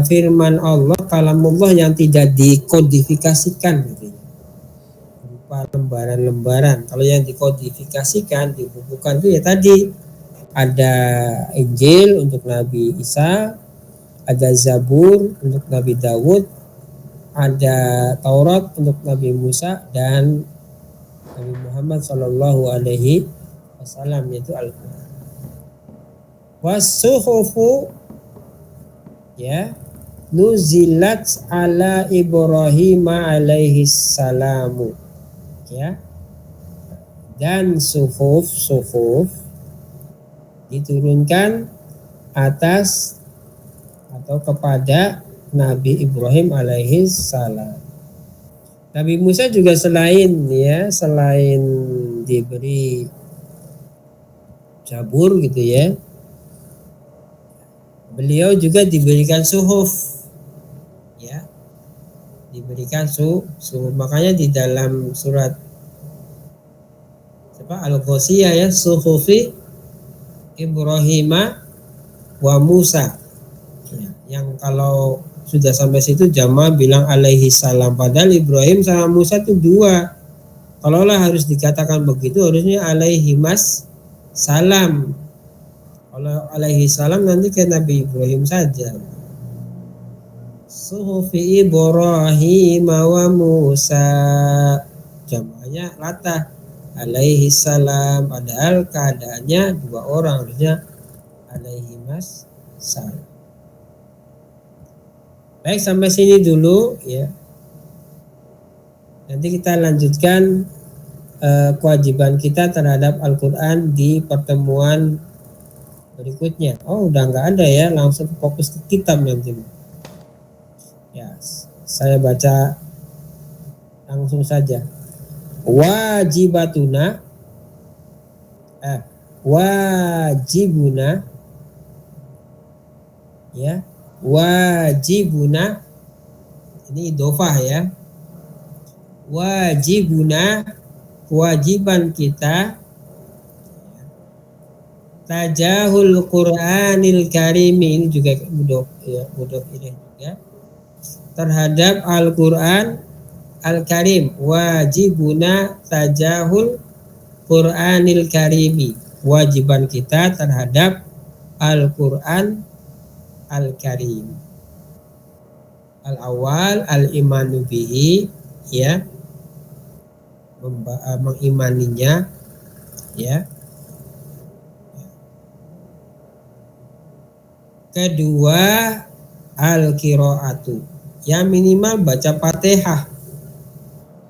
firman Allah, kalamullah yang tidak dikodifikasikan gitu ya. Berupa lembaran-lembaran. Kalau yang dikodifikasikan, dibukukan itu ya tadi ada Injil untuk Nabi Isa, ada Zabur untuk Nabi Dawud, ada Taurat untuk Nabi Musa, dan Nabi Muhammad Shallallahu Alaihi Wasallam yaitu Al-Quran. Wasuhufu ya nuzilat ala Ibrahim alaihi salamu ya, dan suhuf diturunkan atas atau kepada Nabi Ibrahim alaihi salam. Nabi Musa juga selain diberi Zabur gitu ya, beliau juga diberikan suhuf ya, diberikan suhuf. Makanya di dalam surat Al-Ghosiyah ya, suhufi Ibrahim wa Musa ya, yang kalau sudah sampai situ jamaah bilang alaihi salam, padahal Ibrahim sama Musa itu dua. Kalaulah harus dikatakan begitu harusnya alaihi mas salam. Kalau alaihi salam nanti ke Nabi Ibrahim saja. Suhufi Ibrahim wa Musa, jamaahnya latah alaihi salam, padahal keadaannya dua orang, harusnya alaihi mas salam. Baik, sampai sini dulu ya. Nanti kita lanjutkan kewajiban kita terhadap Al-Quran di pertemuan berikutnya. Oh, udah nggak ada ya, langsung fokus ke kitab nanti. Ya, saya baca langsung saja. Wajibuna ya, wajibuna Ini idhofah ya. Wajibuna, kewajiban kita, tajahul Qur'anil Karim, ini juga mudhof ya, mudhof ilaih juga, terhadap Al-Qur'an Al-Karim. Wajibuna tajahul Qur'anil Karimi, wajiban kita terhadap Al-Qur'an Al-Karim. Al-awwal al-imanu bihi, ya, mengimaninya, ya. Kedua, al-qiraatu, ya minimal baca Fatihah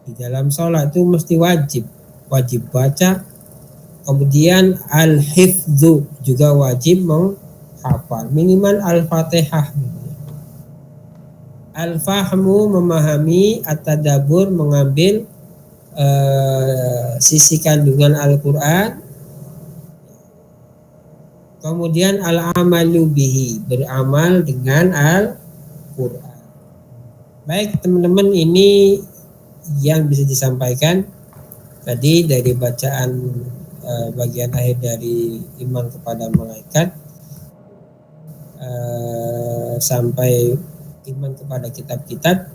di dalam sholat itu mesti wajib baca. Kemudian al-hifdzu, juga wajib menghafal minimal al-Fatihah. Al-fahmu, memahami, at-tadabbur, mengambil sisi kandungan Al-Quran. Kemudian al-amalu bihi, beramal dengan Al-Quran. Baik teman-teman, ini yang bisa disampaikan tadi dari bacaan bagian akhir dari iman kepada malaikat sampai iman kepada kitab-kitab,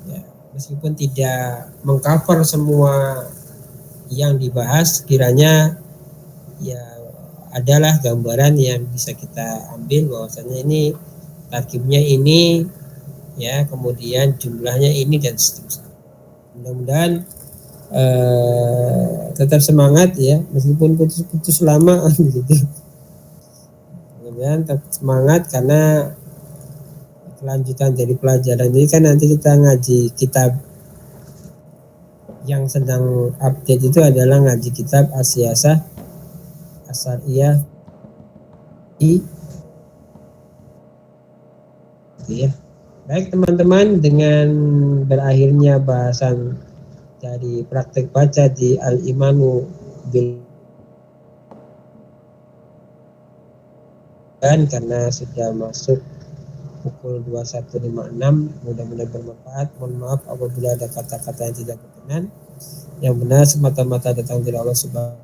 ya, meskipun tidak mengcover semua yang dibahas, kiranya ya adalah gambaran yang bisa kita ambil bahwasanya ini tarkibnya ini, ya, kemudian jumlahnya ini dan seterusnya. Mudah-mudahan tetap semangat ya, meskipun putus-putus lama gitu. Mudah-mudahan tetap semangat karena kelanjutan dari pelajaran ini kan nanti kita ngaji kitab yang sedang update itu adalah ngaji kitab As-Siyasah As-Syariah ya. Baik teman-teman, dengan berakhirnya bahasan dari praktek baca di Al-Imanu bil, dan karena sudah masuk pukul 21.56, mudah-mudahan bermanfaat. Mohon maaf apabila ada kata-kata yang tidak berkenan. Yang benar semata-mata datang dari Allah Subhanahu.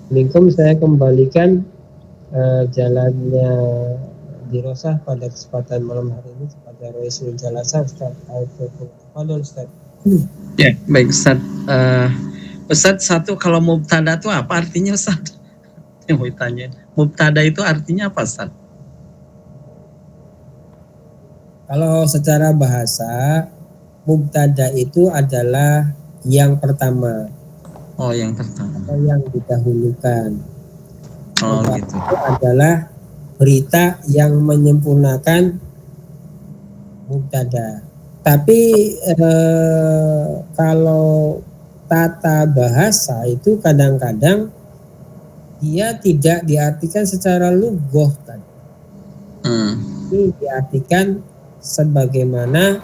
Minkum, saya kembalikan jalannya dirosah pada kesempatan malam hari ini kepada Roisul Jalasa, Ustaz Al-Fadol. Ustaz. Ya, baik Ustaz. Ustaz, satu, kalau mubtada itu apa artinya Ustaz? Yang mau ditanya. Mubtada itu artinya apa Ustaz? Kalau secara bahasa, mubtada itu adalah yang pertama. Oh, yang pertama. Atau yang didahulukan. Oh, mubtada gitu. Itu adalah berita yang menyempurnakan mubtada. Tapi kalau tata bahasa itu kadang-kadang dia tidak diartikan secara lughah kan. Ini diartikan sebagaimana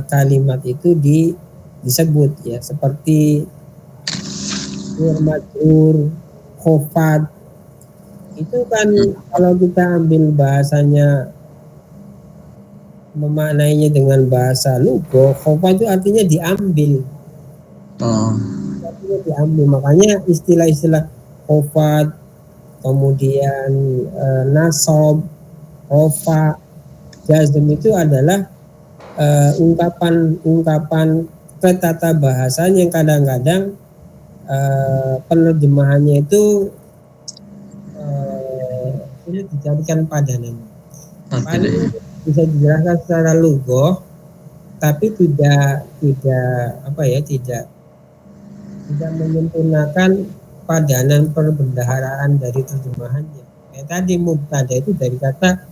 kalimat itu disebut ya, seperti majrur, khofad. Itu kan kalau kita ambil bahasanya, memaknainya dengan bahasa lughah, khofad itu artinya diambil. Artinya diambil. Makanya istilah-istilah khofad, kemudian nasab, rofa, jazm itu adalah ungkapan ketata bahasanya yang kadang-kadang penerjemahannya itu sulit dicarikan padanannya. Paling bisa dijelaskan secara lughah, tapi tidak menyempurnakan padanan perbendaharaan dari terjemahannya. Kayak tadi mubtada itu dari kata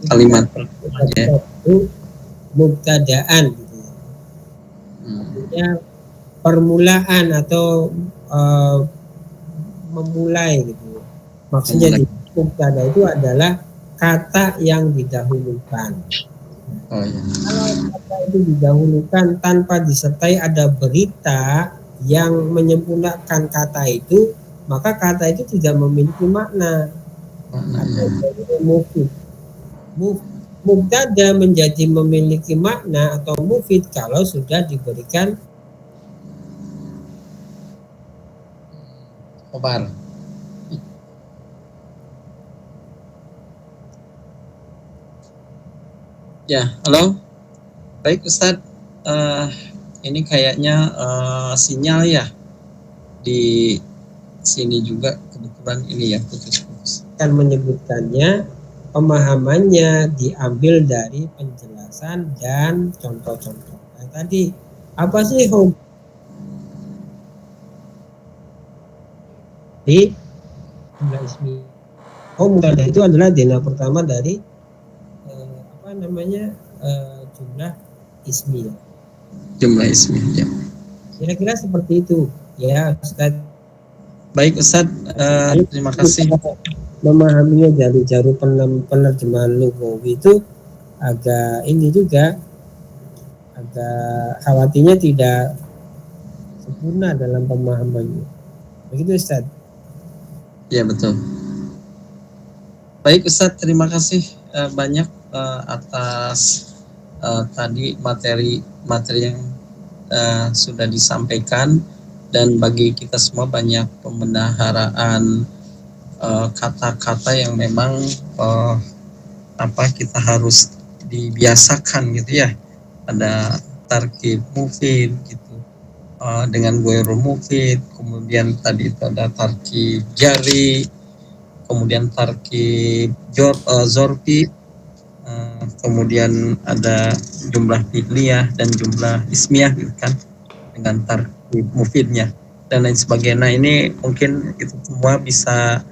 kalimat itu mubtadaan gitu. Artinya permulaan atau memulai gitu. Maksudnya di mubtada itu adalah kata yang didahulukan. Oh, iya. Kalau kata itu didahulukan tanpa disertai ada berita yang menyempurnakan kata itu, maka kata itu tidak memiliki makna. maknanya. Mufid. Mubtada menjadi memiliki makna atau mufid kalau sudah diberikan Khobar. Ya, halo. Baik Ustadz, ini kayaknya sinyal ya di sini juga kebetulan ini ya putus-putus. kan menyebutkannya, pemahamannya diambil dari penjelasan dan contoh-contoh. Nah, tadi apa sih di jumlah ismi? Mubtada itu adalah denah pertama dari jumlah ismi. Jumlah ismi ya. Kira-kira seperti itu ya Ustaz. Baik Ustadz, terima kasih. Memahaminya dari jalur penerjemahan lugawi itu agak ini juga, agak khawatirnya tidak sempurna dalam pemahamannya. Begitu Ustaz. Ya betul. Baik Ustadz, terima kasih banyak atas tadi materi yang sudah disampaikan, dan bagi kita semua banyak pembendaharaan kata-kata yang memang kita harus dibiasakan gitu ya. Ada tarkib mufid gitu dengan ghairu mufid, kemudian tadi itu ada tarkib jari, kemudian tarkib zorfi, kemudian ada jumlah fi'liyah dan jumlah ismiyah gitu kan, dengan tarkib mufidnya dan lain sebagainya. Nah, ini mungkin itu semua bisa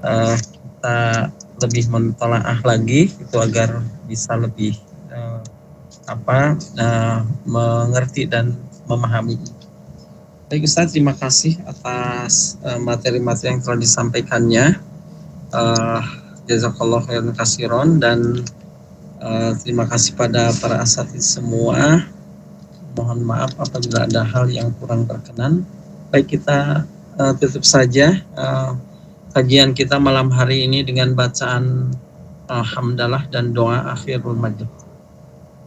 kita lebih mentelaah lagi itu agar bisa lebih mengerti dan memahami. Baik Ustaz, terima kasih atas materi-materi yang telah disampaikannya. Jazakallah khairan katsiran, dan terima kasih pada para asatidz semua. Mohon maaf apabila ada hal yang kurang berkenan. Baik, kita tutup saja kajian kita malam hari ini dengan bacaan hamdalah dan doa akhirul majlis.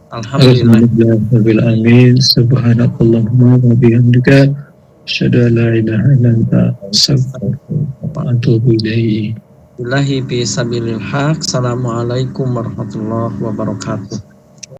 Alhamdulillah. Rabbil alamin. Subhanakallahumma wa bihamdika asyhadu an la ilaha illa anta astaghfiruka wa atubu ilaik. Billahi bisabilil haq. Assalamualaikum warahmatullahi wabarakatuh.